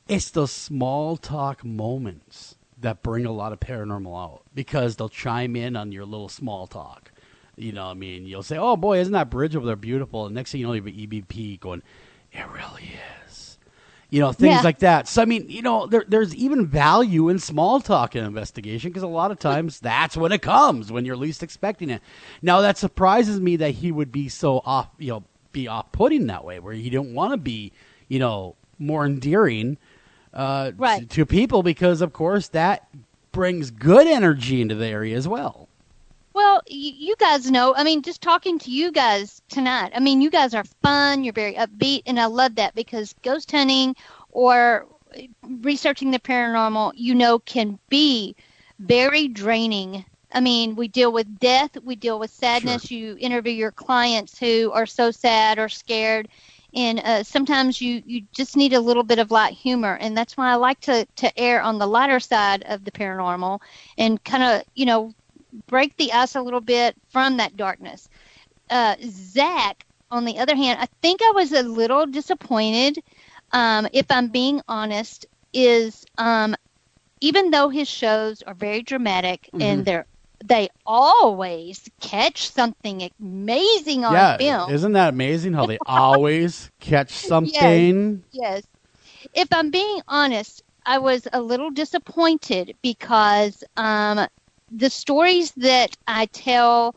It's those small talk moments that bring a lot of paranormal out, because they'll chime in on your little small talk. You'll say, oh, boy, isn't that bridge over there beautiful? And next thing you know, you have an EVP going, it really is. Things like that. So, there's even value in small talk in investigation, because a lot of times that's when it comes, when you're least expecting it. Now, that surprises me that he would be so off-putting that way, where he don't want to be, more endearing to people, because, of course, that brings good energy into the area as well. Well, you guys know, just talking to you guys tonight, you guys are fun, you're very upbeat, and I love that, because ghost hunting or researching the paranormal, can be very draining I mean, we deal with death, we deal with sadness. Sure. You interview your clients who are so sad or scared, and sometimes you just need a little bit of light humor, and that's why I like to err on the lighter side of the paranormal and kind of, break the ice a little bit from that darkness. Zach, on the other hand, I think I was a little disappointed, if I'm being honest, is even though his shows are very dramatic and they always catch something amazing on film. Isn't that amazing how they always catch something? Yes. If I'm being honest, I was a little disappointed because the stories that I tell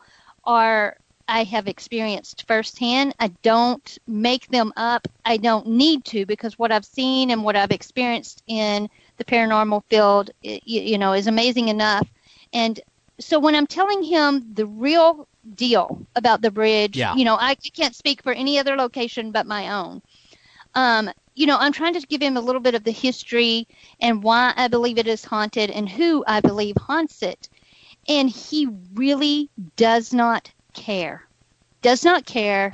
I have experienced firsthand. I don't make them up. I don't need to, because what I've seen and what I've experienced in the paranormal field, is amazing enough. And so when I'm telling him the real deal about the bridge, I can't speak for any other location but my own. I'm trying to give him a little bit of the history and why I believe it is haunted and who I believe haunts it. And he really does not care. Does not care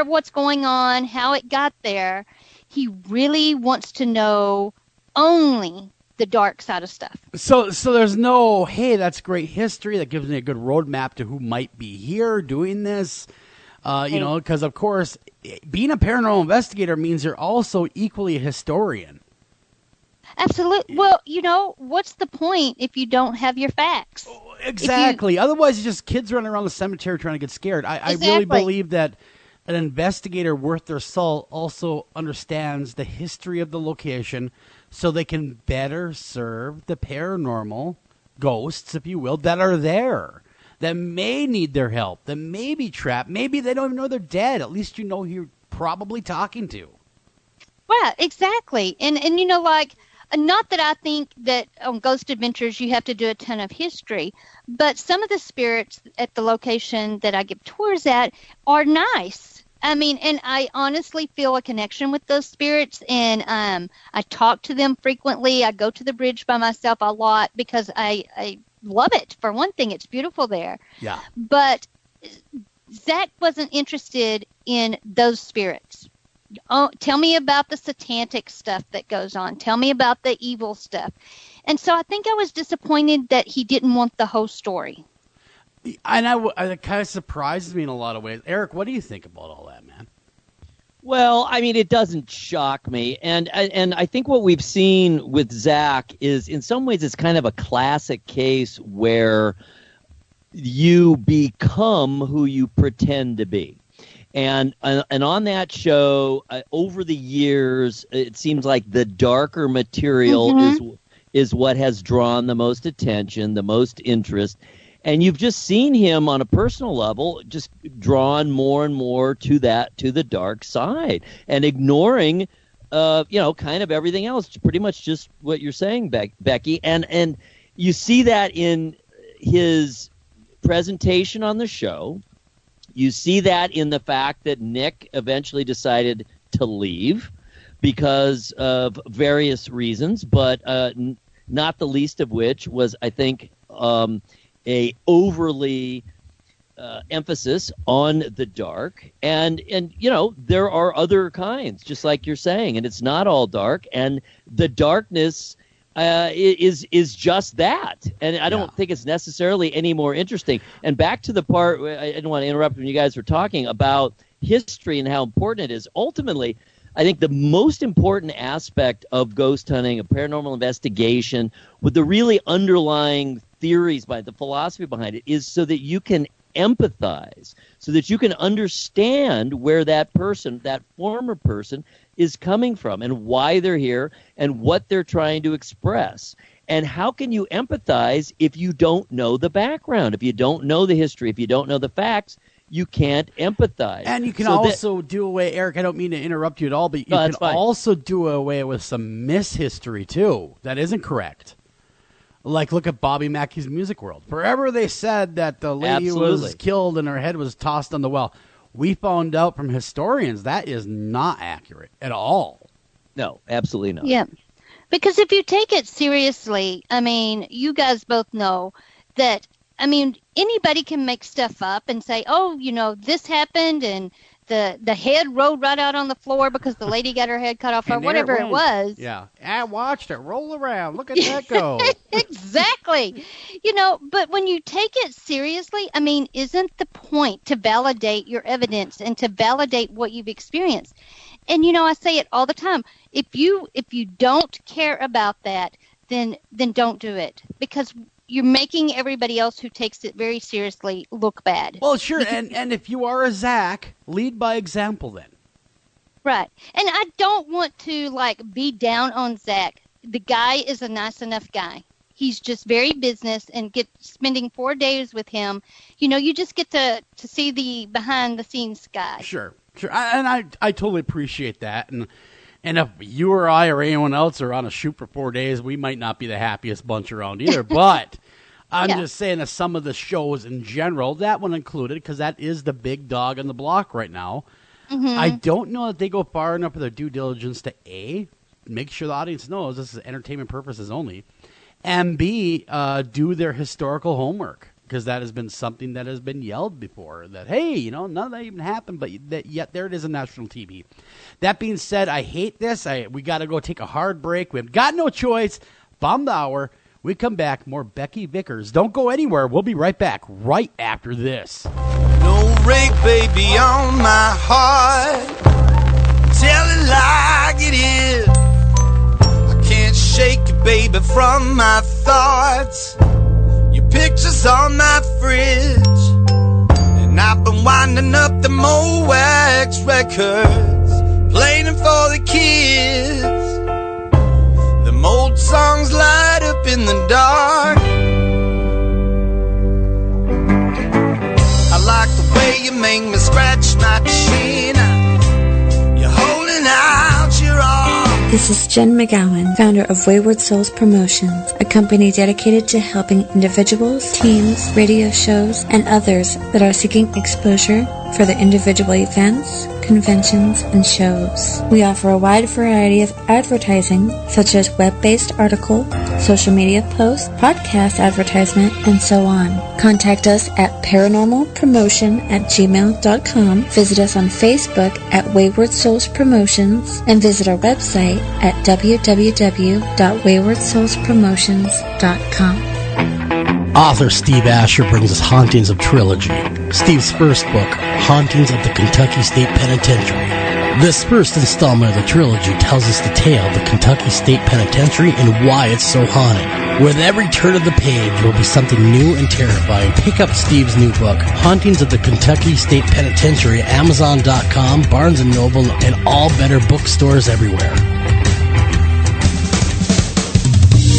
what's going on, how it got there. He really wants to know only the dark side of stuff. So there's no, hey, that's great history. That gives me a good roadmap to who might be here doing this. Because, of course, being a paranormal investigator means you're also equally a historian. Absolutely. Well, what's the point if you don't have your facts? Exactly. Otherwise, it's just kids running around the cemetery trying to get scared. I really believe that an investigator worth their salt also understands the history of the location so they can better serve the paranormal ghosts, if you will, that are there, that may need their help, that may be trapped. Maybe they don't even know they're dead. At least you know who you're probably talking to. Right, exactly. And not that I think that on Ghost Adventures you have to do a ton of history, but some of the spirits at the location that I give tours at are nice. I mean, and I honestly feel a connection with those spirits, and I talk to them frequently. I go to the bridge by myself a lot because I love it. For one thing, it's beautiful there. Yeah. But Zach wasn't interested in those spirits. Oh, tell me about the satanic stuff that goes on. Tell me about the evil stuff. And so I think I was disappointed that he didn't want the whole story. And it kind of surprises me in a lot of ways. Eric, what do you think about all that, man? Well, I mean, it doesn't shock me. And I think what we've seen with Zach is, in some ways, it's kind of a classic case where you become who you pretend to be. And on that show, over the years, it seems like the darker material is what has drawn the most attention, the most interest. And you've just seen him on a personal level just drawn more and more to the dark side and ignoring, kind of everything else. Pretty much just what you're saying, Becky. And you see that in his presentation on the show. You see that in the fact that Nick eventually decided to leave because of various reasons, but not the least of which was, I think, a overly emphasis on the dark. And there are other kinds, just like you're saying, and it's not all dark. And the darkness is just that, and I don't think it's necessarily any more interesting. And back to the part, I didn't want to interrupt when you guys were talking about history and how important it is. Ultimately, I think the most important aspect of ghost hunting, of paranormal investigation, with the really underlying theories behind the philosophy behind it, is so that you can empathize, so that you can understand where that person, that former person, is coming from and why they're here and what they're trying to express. And how can you empathize if you don't know the background, if you don't know the history, if you don't know the facts? You can't empathize. And you can also do away, Eric, I don't mean to interrupt you at all, but you can also do away with some mishistory too. That isn't correct. Like, look at Bobby Mackey's Music World. Forever they said that the lady was killed and her head was tossed on the well. We found out from historians that is not accurate at all. No, absolutely not. Yeah, because if you take it seriously, I mean, you guys both know that, I mean, anybody can make stuff up and say, oh, this happened and the head rolled right out on the floor because the lady got her head cut off or whatever it was. Yeah. I watched it roll around. Look at that go. Exactly. But when you take it seriously, I mean, isn't the point to validate your evidence and to validate what you've experienced? And, I say it all the time. If you don't care about that, then don't do it, because you're making everybody else who takes it very seriously look bad. Well, sure, and if you are a Zach, lead by example then. Right. And I don't want to, be down on Zach. The guy is a nice enough guy. He's just very business, and spending 4 days with him, you just get to see the behind-the-scenes guy. Sure. I totally appreciate that, and if you or I or anyone else are on a shoot for 4 days, we might not be the happiest bunch around either. But I'm just saying that some of the shows in general, that one included, because that is the big dog on the block right now. Mm-hmm. I don't know that they go far enough with their due diligence to A, make sure the audience knows this is entertainment purposes only, and B, do their historical homework. Because that has been something that has been yelled before. That, hey, none of that even happened, but yet there it is on national TV. That being said, I hate this. We got to go take a hard break. We've got no choice. Bomb the hour. We come back. More Becky Vickers. Don't go anywhere. We'll be right back right after this. No rape, baby, on my heart. Tell it like it is. I can't shake you, baby, from my thoughts. Your pictures on my fridge, and I've been winding up the old wax records, playing them for the kids. Them old songs light up in the dark. I like the way you make me scratch my chin. You're holding out your arms. This is Jen McGowan, founder of Wayward Souls Promotions, a company dedicated to helping individuals, teams, radio shows, and others that are seeking exposure for their individual events, conventions, and shows. We offer a wide variety of advertising, such as web-based article, social media posts, podcast advertisement, and so on. Contact us at paranormalpromotion@gmail.com, visit us on Facebook at Wayward Souls Promotions, and visit our website at www.waywardsoulspromotions.com. Author Steve Asher brings us Hauntings of Trilogy. Steve's first book, Hauntings of the Kentucky State Penitentiary. This first installment of the trilogy tells us the tale of the Kentucky State Penitentiary and why it's so haunted. With every turn of the page will be something new and terrifying. Pick up Steve's new book, Hauntings of the Kentucky State Penitentiary, at Amazon.com, Barnes & Noble, and all better bookstores everywhere.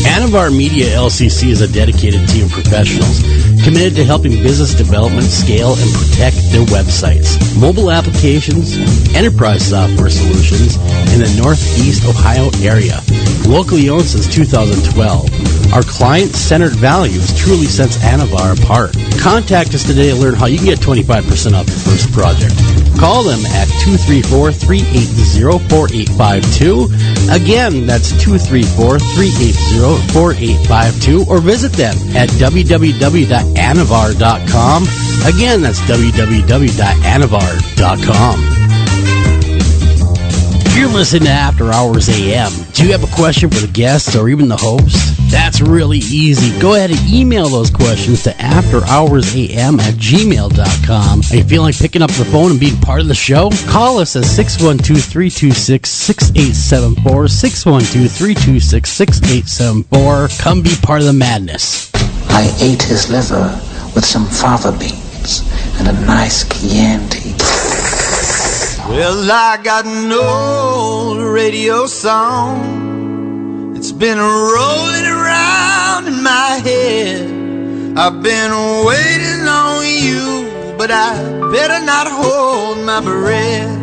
Anavar Media LCC is a dedicated team of professionals committed to helping business development scale and protect their websites, mobile applications, enterprise software solutions in the Northeast Ohio area. Locally owned since 2012, our client-centered values truly sets Anavar apart. Contact us today to learn how you can get 25% off your first project. Call them at 234-380-4852. Again, that's 234-380-4852, or visit them at www.anavar.com. Again, that's www.anavar.com. If you're listening to After Hours AM, do you have a question for the guests or even the host? That's really easy. Go ahead and email those questions to afterhoursam@gmail.com. Are you feeling like picking up the phone and being part of the show? Call us at 612-326-6874, 612-326-6874. Come be part of the madness. I ate his liver with some fava beans and a nice Chianti. Well, I got an old radio song. It's been rolling around in my head. I've been waiting on you, but I better not hold my breath.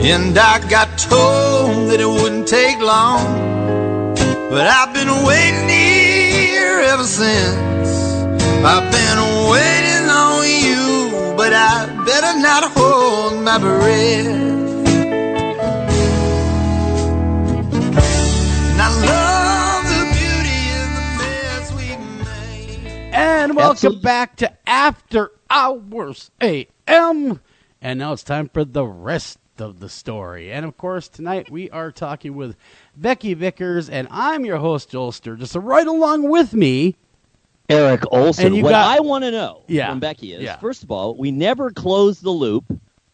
And I got told that it wouldn't take long, but I've been waiting here ever since. I've been waiting on you, but I better not hold my breath. And I love the beauty in the mess And welcome Absolutely. back to After Hours AM. And now it's time for the rest of the story. And of course, tonight we are talking with Becky Vickers, and I'm your host, Joel Sturgis. So right along with me, Eric Olsen. And you What got- I want to know from Becky is, first of all, we never closed the loop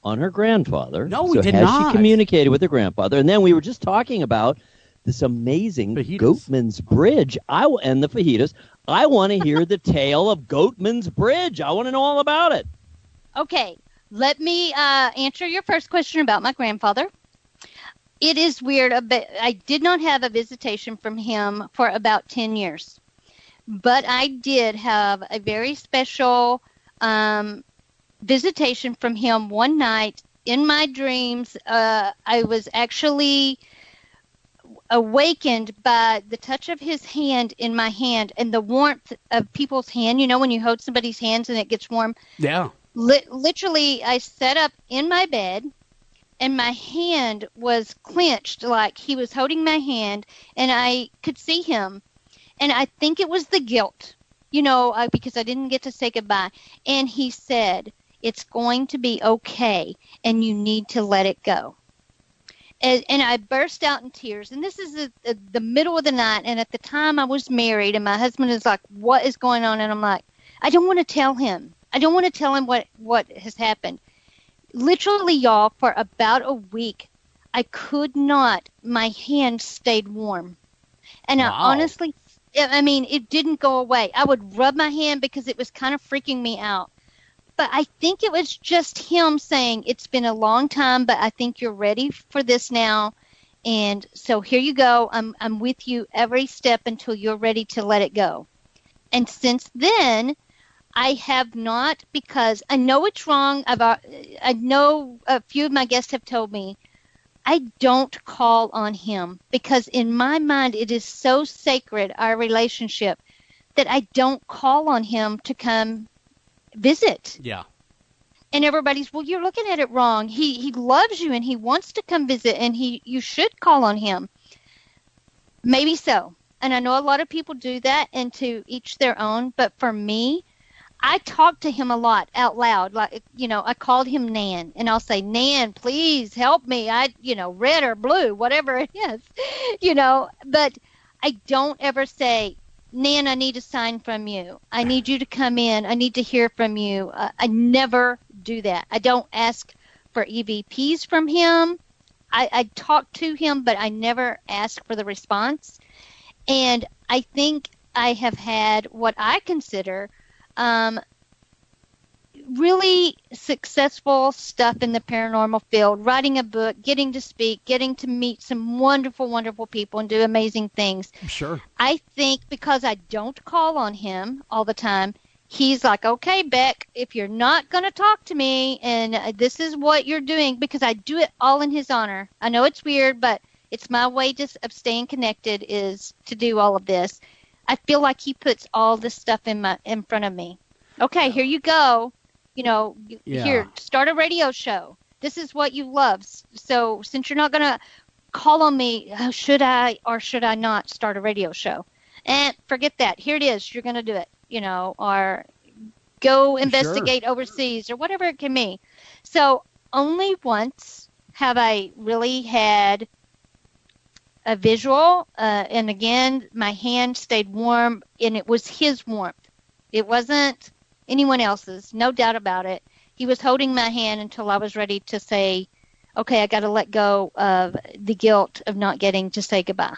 on her grandfather. No, we so did has not. she communicated with her grandfather? And then we were just talking about this amazing Goatman's Bridge and the fajitas. I want to hear the tale of Goatman's Bridge. I want to know all about it. Okay, let me answer your first question about my grandfather. It is weird. I did not have a visitation from him for about 10 years. But I did have a very special visitation from him one night in my dreams. I was actually awakened by the touch of his hand in my hand and the warmth of people's hand. You know, when you hold somebody's hands and it gets warm? Yeah. Literally, I sat up in my bed and my hand was clenched like he was holding my hand and I could see him. And I think it was the guilt, you know, because I didn't get to say goodbye. And he said, it's going to be okay, and you need to let it go. And I burst out in tears. And this is the middle of the night. And at the time I was married, and my husband is like, what is going on? And I'm like, I don't want to tell him. I don't want to tell him what has happened. Literally, y'all, for about a week, I could not. My hand stayed warm. And Wow. I honestly, I mean, it didn't go away. I would rub my hand because it was kind of freaking me out. But I think it was just him saying, it's been a long time, but I think you're ready for this now. And so here you go. I'm with you every step until you're ready to let it go. And since then, I have not, because I know it's wrong. I know a few of my guests have told me, I don't call on him because in my mind it is so sacred, our relationship, that I don't call on him to come visit. Yeah. And everybody's, well, you're looking at it wrong. He loves you and he wants to come visit and you should call on him. Maybe so. And I know a lot of people do that and to each their own. But for me, I talk to him a lot out loud. Like, you know, I called him Nan and I'll say, Nan, please help me. Red or blue, whatever it is, but I don't ever say, Nan, I need a sign from you. I need you to come in. I need to hear from you. I never do that. I don't ask for EVPs from him. I talk to him, but I never ask for the response. And I think I have had what I consider really successful stuff in the paranormal field, writing a book, getting to speak, getting to meet some wonderful, wonderful people and do amazing things. Sure. I think because I don't call on him all the time, he's like, okay, Beck, if you're not going to talk to me and this is what you're doing, because I do it all in his honor. I know it's weird, but it's my way of staying connected is to do all of this. I feel like he puts all this stuff in front of me. Okay, here you go. Here, start a radio show. This is what you love. So since you're not going to call on me, should I or should I not start a radio show? And forget that. Here it is. You're going to do it, or go investigate overseas or whatever it can be. So only once have I really had a visual, and again, my hand stayed warm, and it was his warmth. It wasn't anyone else's, no doubt about it. He was holding my hand until I was ready to say, okay, I got to let go of the guilt of not getting to say goodbye.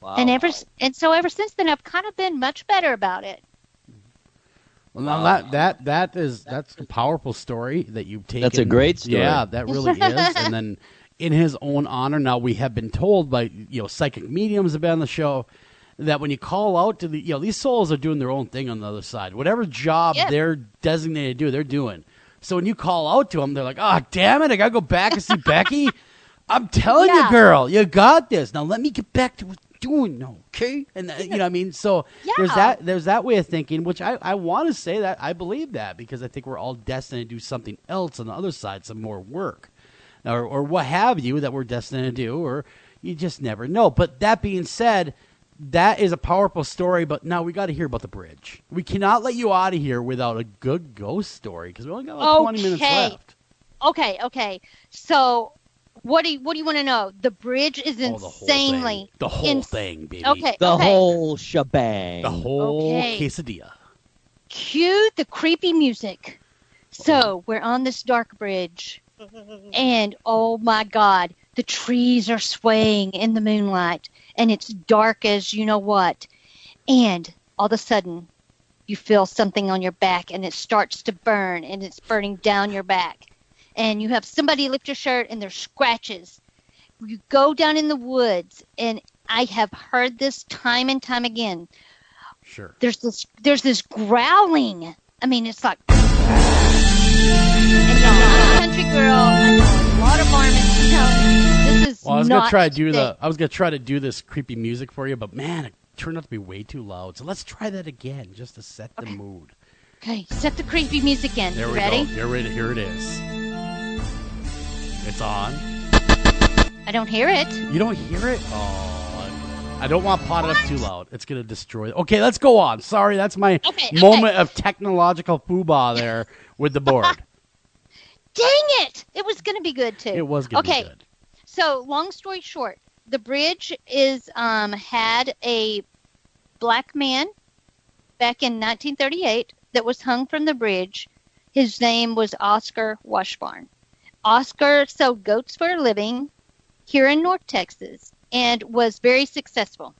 Wow. And so ever since then, I've kind of been much better about it. Well, now that's a powerful story that you've taken. That's a great story. Yeah, that really is. And then in his own honor, now we have been told by psychic mediums have been on the show that when you call out to these souls are doing their own thing on the other side. Whatever job they're designated to do, they're doing. So when you call out to them, they're like, oh, damn it, I got to go back and see Becky. I'm telling you, girl, you got this. Now let me get back to what you're doing, okay? And you know what I mean? So there's that way of thinking, which I want to say that I believe that because I think we're all destined to do something else on the other side, some more work. Or what have you that we're destined to do, or you just never know. But that being said, that is a powerful story, but now we got to hear about the bridge. We cannot let you out of here without a good ghost story because we only got about 20 minutes left. Okay. So, what do you want to know? The bridge is insanely the whole thing, baby. Okay, the whole shebang, the whole quesadilla. Cue the creepy music. So we're on this dark bridge, and oh my God, the trees are swaying in the moonlight, and it's dark as you know what. And all of a sudden, you feel something on your back, and it starts to burn, and it's burning down your back. And you have somebody lift your shirt, and there's scratches. You go down in the woods, and I have heard this time and time again. Sure. There's this growling. I mean, it's like. And I'm a country girl. I know a lot of varmints. This is I was not gonna try to do this creepy music for you, but man, it turned out to be way too loud. So let's try that again, just to set the mood. Okay, set the creepy music in. There we Ready? go. You're ready. Here it is. It's on. I don't hear it. You don't hear it? Oh, I don't want pot up too loud. It's gonna destroy it. Okay, let's go on. Sorry, that's my moment of technological foobah there with the board. Dang it! It was going to be good, too. It was going to be good. So, long story short, the bridge had a black man back in 1938 that was hung from the bridge. His name was Oscar Washburn. Oscar sold goats for a living here in North Texas and was very successful.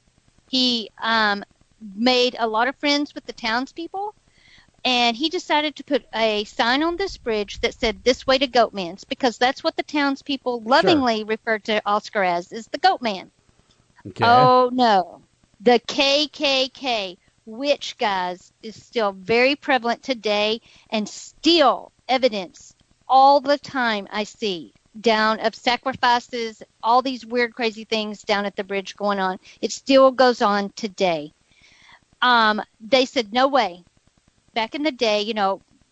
He made a lot of friends with the townspeople. And he decided to put a sign on this bridge that said, "This way to Goatman's," because that's what the townspeople lovingly referred to Oscar as, is the Goatman. Okay. Oh, no. The KKK, which, guys, is still very prevalent today and still evidence all the time I see down of sacrifices, all these weird, crazy things down at the bridge going on. It still goes on today. They said, no way. Back in the day,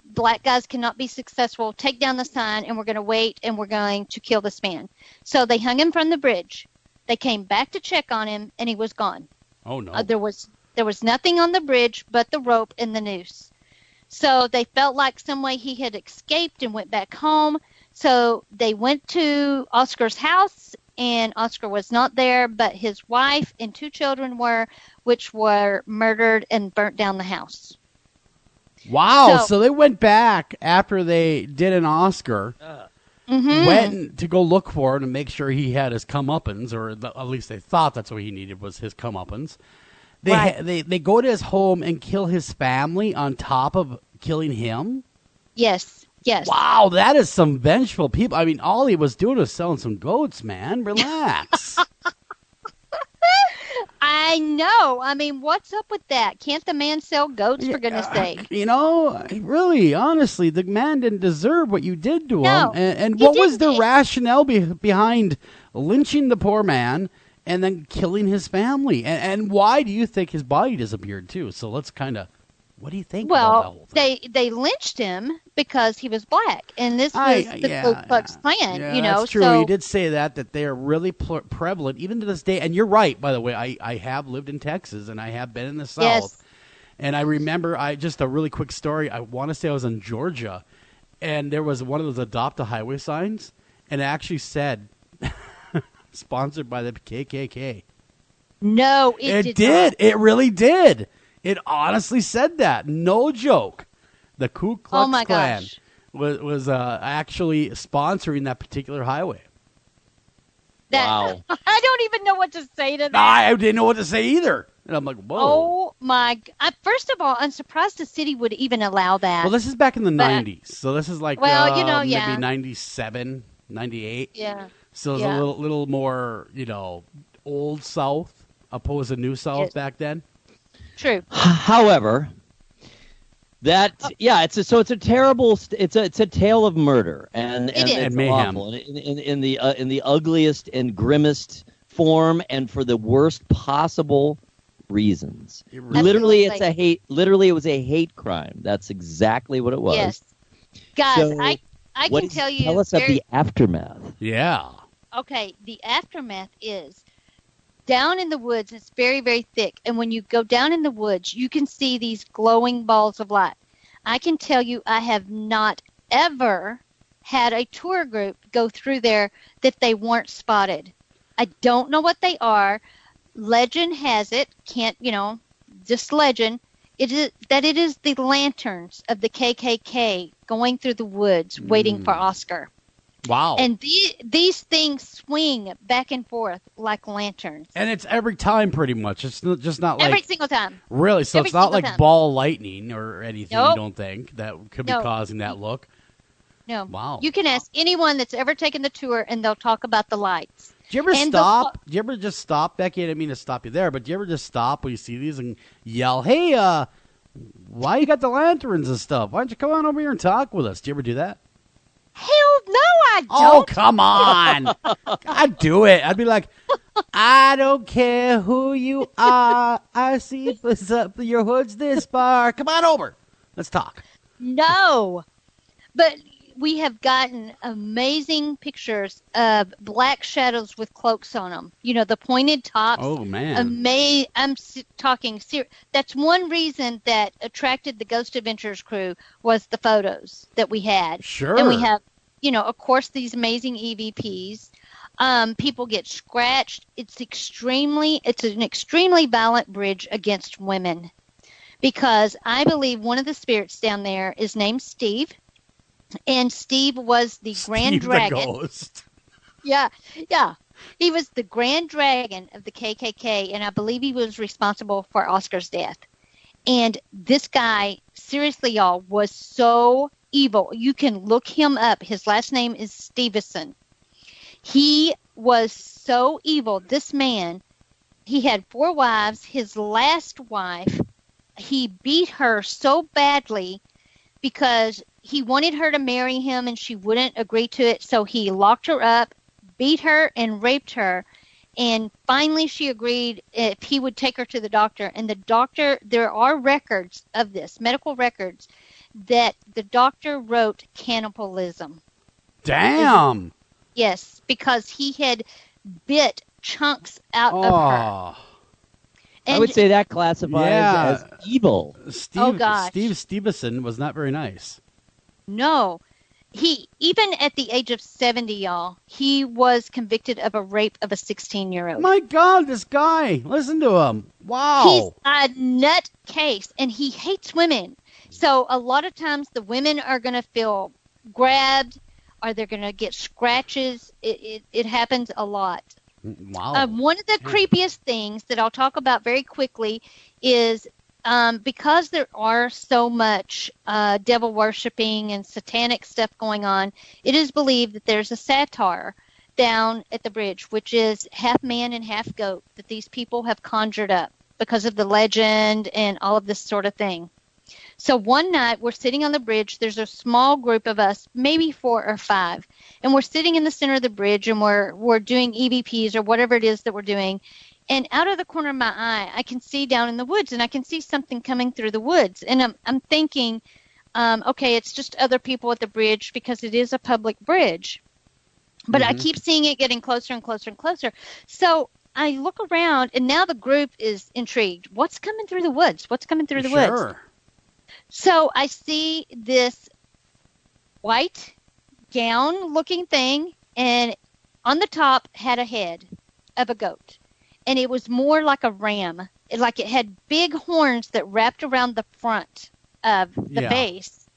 black guys cannot be successful. Take down the sign, and we're going to wait, and we're going to kill this man. So they hung him from the bridge. They came back to check on him, and he was gone. Oh, no. There was nothing on the bridge but the rope and the noose. So they felt like some way he had escaped and went back home. So they went to Oscar's house, and Oscar was not there, but his wife and 2 children were, which were murdered and burnt down the house. Wow, so they went back after they did an Oscar, went to go look for it and make sure he had his comeuppance, or at least they thought that's what he needed was his comeuppance. They go to his home and kill his family on top of killing him? Yes. Wow, that is some vengeful people. I mean, all he was doing was selling some goats, man. Relax. I know. I mean, what's up with that? Can't the man sell goats, for goodness sake? Really, honestly, the man didn't deserve what you did to him. And what was the rationale behind lynching the poor man and then killing his family? And why do you think his body disappeared, too? So let's kind of, what do you think about that whole thing? They lynched him because he was black, and this was the Ku Klux Klan, That's true. So, he did say that they are really prevalent, even to this day. And you're right, by the way. I have lived in Texas, and I have been in the South. Yes. And I remember, just a really quick story. I want to say I was in Georgia, and there was one of those adopt a highway signs, and it actually said, sponsored by the KKK. No, it did. not. It really did. It honestly said that. No joke. The Ku Klux Klan was actually sponsoring that particular highway. Wow. I don't even know what to say to that. I didn't know what to say either. And I'm like, whoa. Oh, my. First of all, I'm surprised the city would even allow that. Well, this is back in the 90s. So this is like maybe 97, 98. Yeah. So it's a little more, old South opposed to New South back then. True. However, it's a terrible. It's a tale of murder and mayhem, awful. in the ugliest and grimmest form, and for the worst possible reasons. Literally, it's a hate. Literally, it was a hate crime. That's exactly what it was. Yes, guys, so I can tell you. Tell us of the aftermath. Yeah. Okay, the aftermath is down in the woods. It's very, very thick. And when you go down in the woods, you can see these glowing balls of light. I can tell you I have not ever had a tour group go through there that they weren't spotted. I don't know what they are. Legend has it, just legend, it is the lanterns of the KKK going through the woods waiting for Oscar. Wow. And these things swing back and forth like lanterns. And it's every time pretty much. It's just not like... Every single time. Really? So Every it's not single like time. ball lightning or anything, Nope. you don't think, that could be No. causing that look? No. Wow. You can ask anyone that's ever taken the tour, and they'll talk about the lights. Do you ever And stop? Do you ever just stop, Becky? I didn't mean to stop you there, but do you ever just stop when you see these and yell, "Hey, why you got the lanterns and stuff? Why don't you come on over here and talk with us?" Do you ever do that? Hell no, I don't. Oh, come on. I'd do it. I'd be like, "I don't care who you are. I see what's up your hood's this far. Come on over. Let's talk." No. But we have gotten amazing pictures of black shadows with cloaks on them. The pointed tops. Oh, man. I'm talking serious. That's one reason that attracted the Ghost Adventures crew was the photos that we had. Sure. And we have, of course, these amazing EVPs. People get scratched. It's an extremely violent bridge against women, because I believe one of the spirits down there is named Steve. And Steve was the Grand Dragon. The ghost. Yeah. He was the Grand Dragon of the KKK, and I believe he was responsible for Oscar's death. And this guy, seriously, y'all, was so evil. You can look him up. His last name is Stevenson. He was so evil. This man, he had 4 wives. His last wife, he beat her so badly because he wanted her to marry him and she wouldn't agree to it. So he locked her up, beat her, and raped her. And finally she agreed if he would take her to the doctor. And the doctor, there are records of this, medical records, that the doctor wrote cannibalism. Damn. Yes, because he had bit chunks out of her. I would say that classifies as evil. Steve Stevenson was not very nice. No. He, even at the age of 70, y'all, he was convicted of a rape of a 16-year-old. My God, this guy. Listen to him. Wow. He's a nut case, and he hates women. So a lot of times the women are going to feel grabbed, or they're going to get scratches. It happens a lot. Wow. One of the creepiest things that I'll talk about very quickly is because there are so much devil worshiping and satanic stuff going on, it is believed that there's a satyr down at the bridge, which is half man and half goat, that these people have conjured up because of the legend and all of this sort of thing. So one night we're sitting on the bridge. There's a small group of us, maybe 4 or 5, and we're sitting in the center of the bridge, and we're doing EVPs or whatever it is that we're doing. And out of the corner of my eye, I can see down in the woods, and I can see something coming through the woods. And I'm thinking, okay, it's just other people at the bridge because it is a public bridge. But I keep seeing it getting closer and closer and closer. So I look around, and now the group is intrigued. What's coming through the woods? What's coming through the woods? So I see this white gown-looking thing, and on the top had a head of a goat. And it was more like a ram. Like it had big horns that wrapped around the front of the base.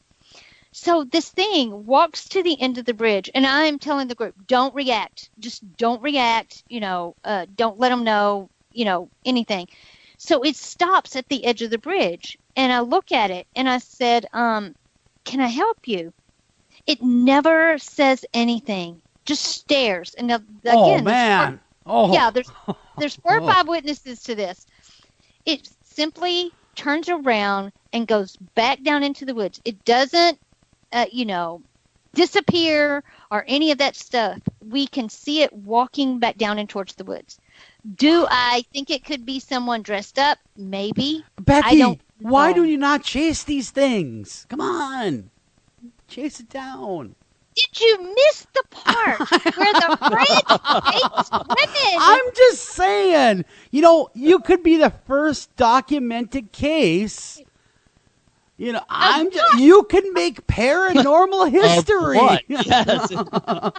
So this thing walks to the end of the bridge, and I am telling the group, don't react. Just don't react. Don't let them know, anything. So it stops at the edge of the bridge, and I look at it, and I said, can I help you? It never says anything, just stares. And again, man. There's 4 or 5 witnesses to this. It simply turns around and goes back down into the woods. It doesn't, disappear or any of that stuff. We can see it walking back down and towards the woods. Do I think it could be someone dressed up? Maybe. Becky, why do you not chase these things? Come on. Chase it down. Did you miss the part where the bridge hates women? I'm just saying, you could be the first documented case. You can make paranormal history. What? Yes.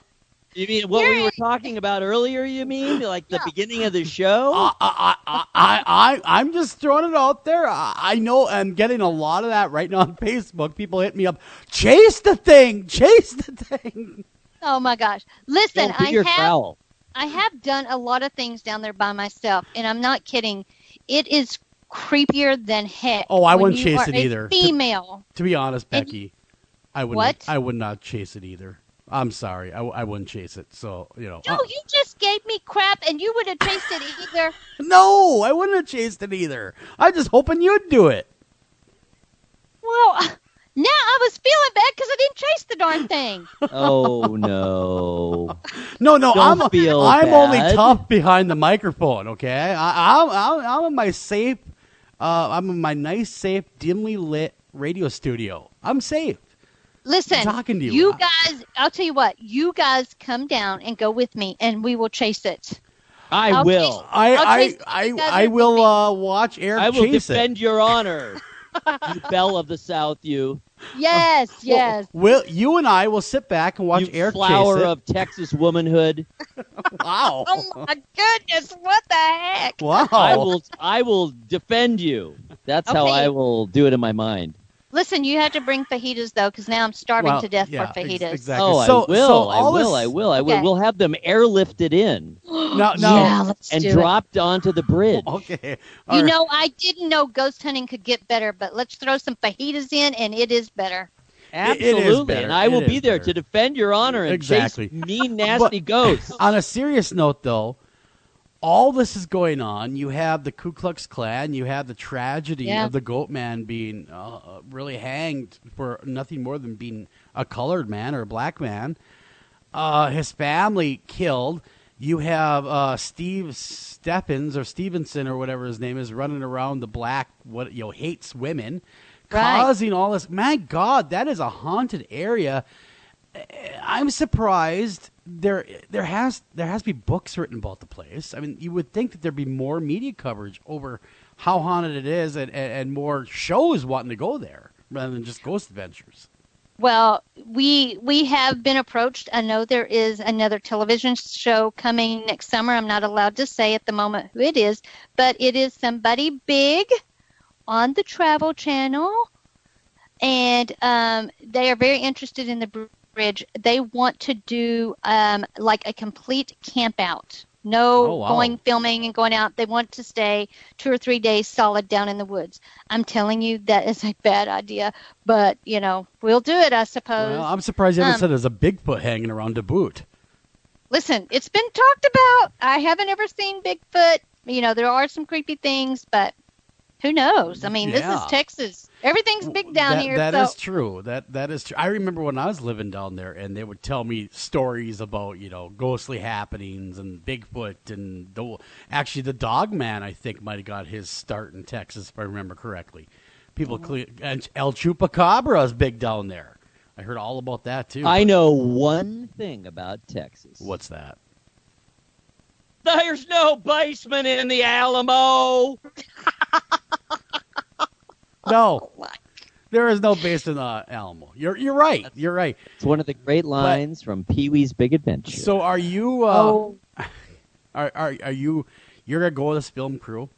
You mean what we were talking about earlier? You mean like the beginning of the show? I'm just throwing it out there. I know I'm getting a lot of that right now on Facebook. People hit me up. Chase the thing. Oh my gosh! Listen, Don't be your foul. I have done a lot of things down there by myself, and I'm not kidding. It is creepier than heck. Oh, I when wouldn't you chase are it a either. Female. To be honest, Becky, I would. What? I would not chase it either. I'm sorry. I wouldn't chase it. So, Joe, you just gave me crap, and you would have chased it either. No, I wouldn't have chased it either. I'm just hoping you'd do it. Well, now I was feeling bad because I didn't chase the darn thing. Oh no. No, Don't I'm feel only bad. tough behind the microphone. Okay, I'm in my safe. I'm in my nice, safe, dimly lit radio studio. I'm safe. Listen, I'm talking to you. guys, I'll tell you what. You guys come down and go with me, and we will chase it. I will. I will watch Eric I will chase defend your honor. You belle of the South, you. Yes, yes. Will you and I will sit back and watch You Eric flower chase it. of Texas womanhood. Wow. Oh my goodness! What the heck? Wow. I will defend you. That's how Okay. I will do it in my mind. Listen, you have to bring fajitas though, because now I'm starving to death for fajitas. Exactly. Oh, So- I will. so I all will. this- I will. I will. Okay. We'll have them airlifted in No, Yeah, let's and do it. dropped onto the bridge. Okay. You know, I didn't know ghost hunting could get better, but let's throw some fajitas in, and it is better. Absolutely, better. and I will It be is there better. to defend your honor and Exactly. chase mean, nasty ghosts. On a serious note, though, all this is going on. You have the Ku Klux Klan. You have the tragedy Yeah. of the Goatman being really hanged for nothing more than being a colored man or a black man. His family killed. You have Steve Stevenson or whatever his name is running around the black hates women, Right. causing all this. My God, that is a haunted area. I'm surprised there has to be books written about the place. I mean, you would think that there'd be more media coverage over how haunted it is and more shows wanting to go there rather than just ghost adventures. Well, we have been approached. I know there is another television show coming next summer. I'm not allowed to say at the moment who it is, but it is somebody big on the Travel Channel, and they are very interested in the bridge. They want to do like a complete camp out. No Oh, wow. going filming and going out. They want to stay 2 or 3 days solid down in the woods. I'm telling you, that is a bad idea, but we'll do it, I suppose. Well, I'm surprised you haven't said there's a Bigfoot hanging around to boot. Listen, it's been talked about. I haven't ever seen Bigfoot. There are some creepy things, but who knows? I mean, This Yeah. is Texas. Everything's big down here. That so is true. That is true. I remember when I was living down there, and they would tell me stories about ghostly happenings and Bigfoot, and actually the Dogman I think might have got his start in Texas if I remember correctly. And El Chupacabra is big down there. I heard all about that too. I know one thing about Texas. What's that? There's no basement in the Alamo. No, there is no base in the Alamo. You're right. You're right. It's one of the great lines from Pee-wee's Big Adventure. So are you? Are you? You're gonna go with this film crew.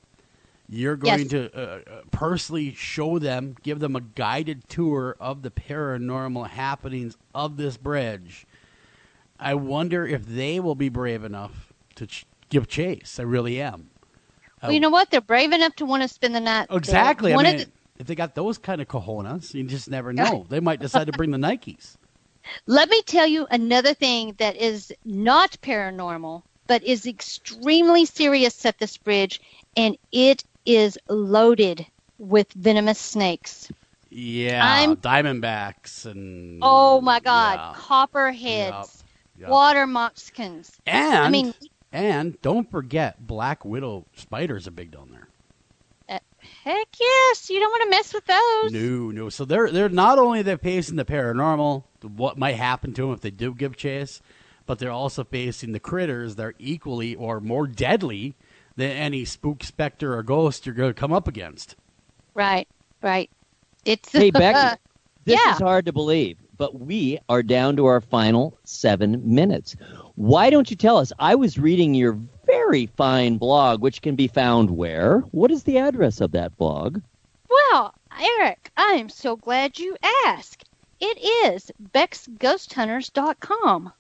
You're going to personally show them, give them a guided tour of the paranormal happenings of this bridge. I wonder if they will be brave enough to give chase. I really am. well, you know what? They're brave enough to want to spend the night. there. Exactly. One I of mean, the- if they got those kind of cojones, you just never know. They might decide to bring the Nikes. Let me tell you another thing that is not paranormal, but is extremely serious at this bridge, and it is loaded with venomous snakes. Yeah, diamondbacks and Oh my God, yeah. copperheads, Yep. water moccasins. And don't forget, black widow spiders are big down there. Heck yes, you don't want to mess with those. No. So they're not only they're facing the paranormal, what might happen to them if they do give chase, but they're also facing the critters that are equally or more deadly than any spook, specter, or ghost you're going to come up against. Right. It's Hey, Becky, this Yeah. is hard to believe, but we are down to our final 7 minutes. Why don't you tell us? I was reading your very fine blog, which can be found where? What is the address of that blog? Well, Eric, I am so glad you asked. It is BecksGhostHunters.com.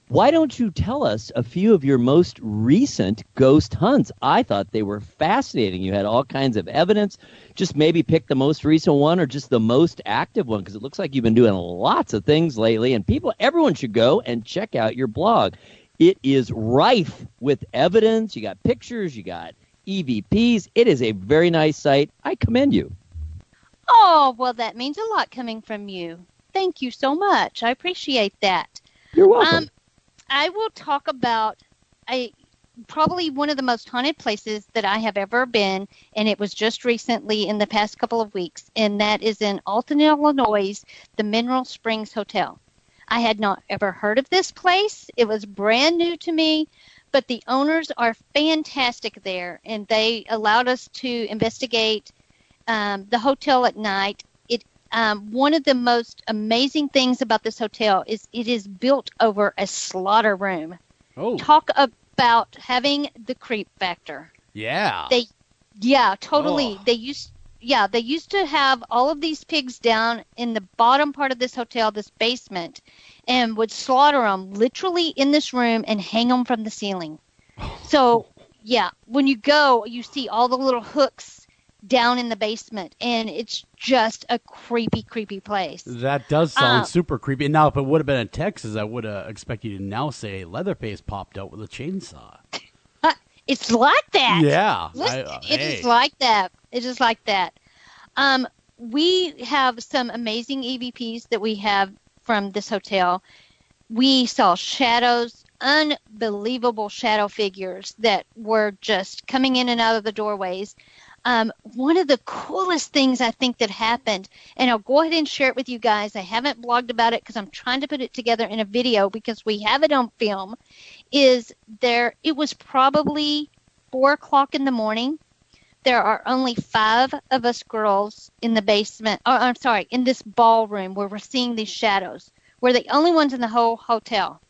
Why don't you tell us a few of your most recent ghost hunts? I thought they were fascinating. You had all kinds of evidence. Just maybe pick the most recent one or just the most active one, because it looks like you've been doing lots of things lately. And everyone should go and check out your blog. It is rife with evidence. You got pictures. You got EVPs. It is a very nice site. I commend you. Oh, well, that means a lot coming from you. Thank you so much. I appreciate that. You're welcome. I will talk about probably one of the most haunted places that I have ever been, and it was just recently in the past couple of weeks, and that is in Alton, Illinois, the Mineral Springs Hotel. I had not ever heard of this place. It was brand new to me, but the owners are fantastic there, and they allowed us to investigate the hotel at night. One of the most amazing things about this hotel is it is built over a slaughter room. Oh. Talk about having the creep factor. Yeah. Totally. Oh. They used to have all of these pigs down in the bottom part of this hotel, this basement, and would slaughter them literally in this room and hang them from the ceiling. So, when you go, you see all the little hooks down in the basement, and it's just a creepy place. That does sound super creepy. Now, if it would have been in Texas, I would have expected you to now say Leatherface popped out with a chainsaw. It's like that. Yeah. Listen, it is like that. It is like that. We have some amazing EVPs that we have from this hotel. We saw shadows, unbelievable shadow figures that were just coming in and out of the doorways. One of the coolest things I think that happened, and I'll go ahead and share it with you guys. I haven't blogged about it because I'm trying to put it together in a video because we have it on film, it was probably 4 o'clock in the morning. There are only 5 of us girls in the basement, in this ballroom where we're seeing these shadows. We're the only ones in the whole hotel.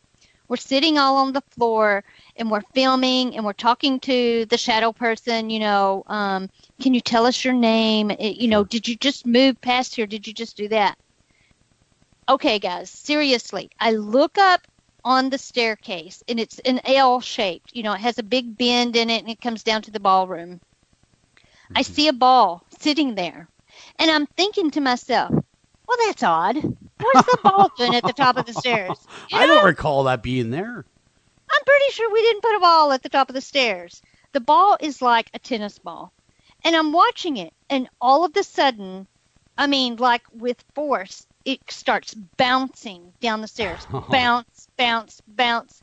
We're sitting all on the floor, and we're filming, and we're talking to the shadow person, can you tell us your name? Did you just move past here? Did you just do that? Okay, guys, seriously. I look up on the staircase, and it's an L-shaped. It has a big bend in it, and it comes down to the ballroom. I see a ball sitting there, and I'm thinking to myself, well, that's odd. What's the ball doing at the top of the stairs? I don't recall that being there. I'm pretty sure we didn't put a ball at the top of the stairs. The ball is like a tennis ball. And I'm watching it, and all of a sudden, like with force, it starts bouncing down the stairs. Bounce, bounce, bounce.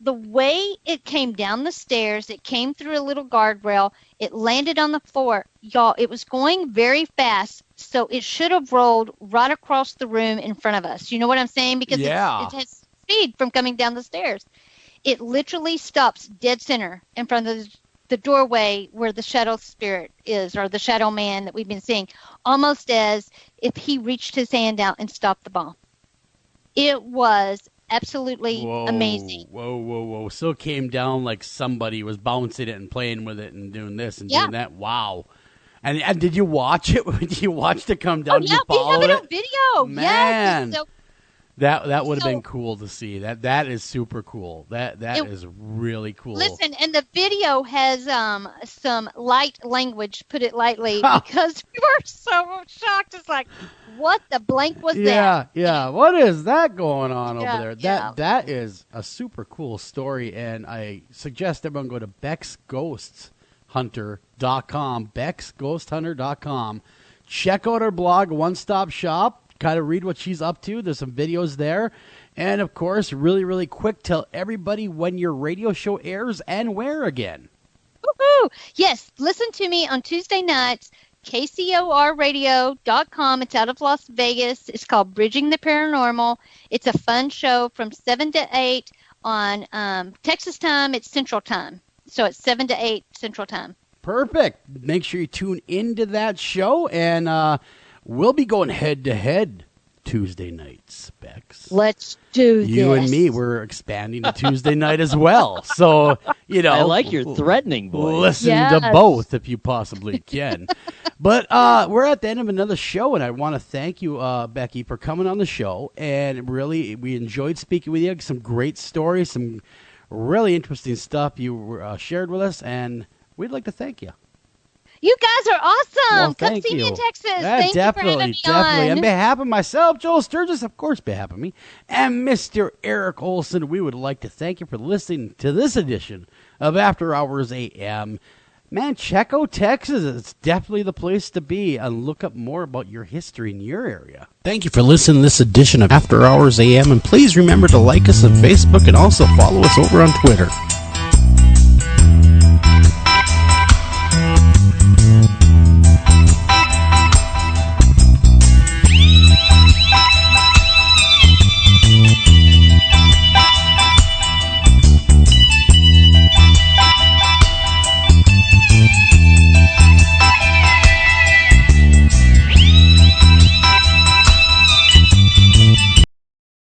The way it came down the stairs, it came through a little guardrail. It landed on the floor. Y'all, it was going very fast, so it should have rolled right across the room in front of us. You know what I'm saying? Because it has speed from coming down the stairs. It literally stops dead center in front of the doorway where the shadow spirit is, or the shadow man that we've been seeing, almost as if he reached his hand out and stopped the ball. It was absolutely amazing. Whoa. So it came down like somebody was bouncing it and playing with it and doing this and doing that. Wow. And did you watch it? Did you watch it come down? Oh, yeah, we have it on video. Man. Yes. So, that would have been cool to see. That is super cool. That is really cool. Listen, and the video has some light language, put it lightly, because we were so shocked. It's like, what the blank was that? Yeah. What is that going on over there? Yeah. That is a super cool story, and I suggest everyone go to BecksGhostHunter.com, BecksGhostHunter.com. Check out our blog, One Stop Shop. Kind of read what she's up to. There's some videos there. And, of course, really, really quick, tell everybody when your radio show airs and where again. Woohoo! Yes, listen to me on Tuesday nights, KCORradio.com. It's out of Las Vegas. It's called Bridging the Paranormal. It's a fun show from 7 to 8 on Texas time. It's Central Time. So it's 7 to 8 Central Time. Perfect. Make sure you tune into that show, and we'll be going head-to-head Tuesday nights, Bex. Let's do this. You and me, we're expanding to Tuesday night as well. So, I like your threatening voice. Listen to both if you possibly can. But we're at the end of another show, and I want to thank you, Becky, for coming on the show. And really, we enjoyed speaking with you. Some great stories, some really interesting stuff you shared with us, and we'd like to thank you. You guys are awesome. Well, Come see me in Texas. Yeah, Thank you for having me on. On behalf of myself, Joel Sturgis, of course, behalf of me, and Mr. Eric Olsen, we would like to thank you for listening to this edition of After Hours AM. Man, check out Texas. It's definitely the place to be, and look up more about your history in your area. Thank you for listening to this edition of After Hours AM, and please remember to like us on Facebook and also follow us over on Twitter.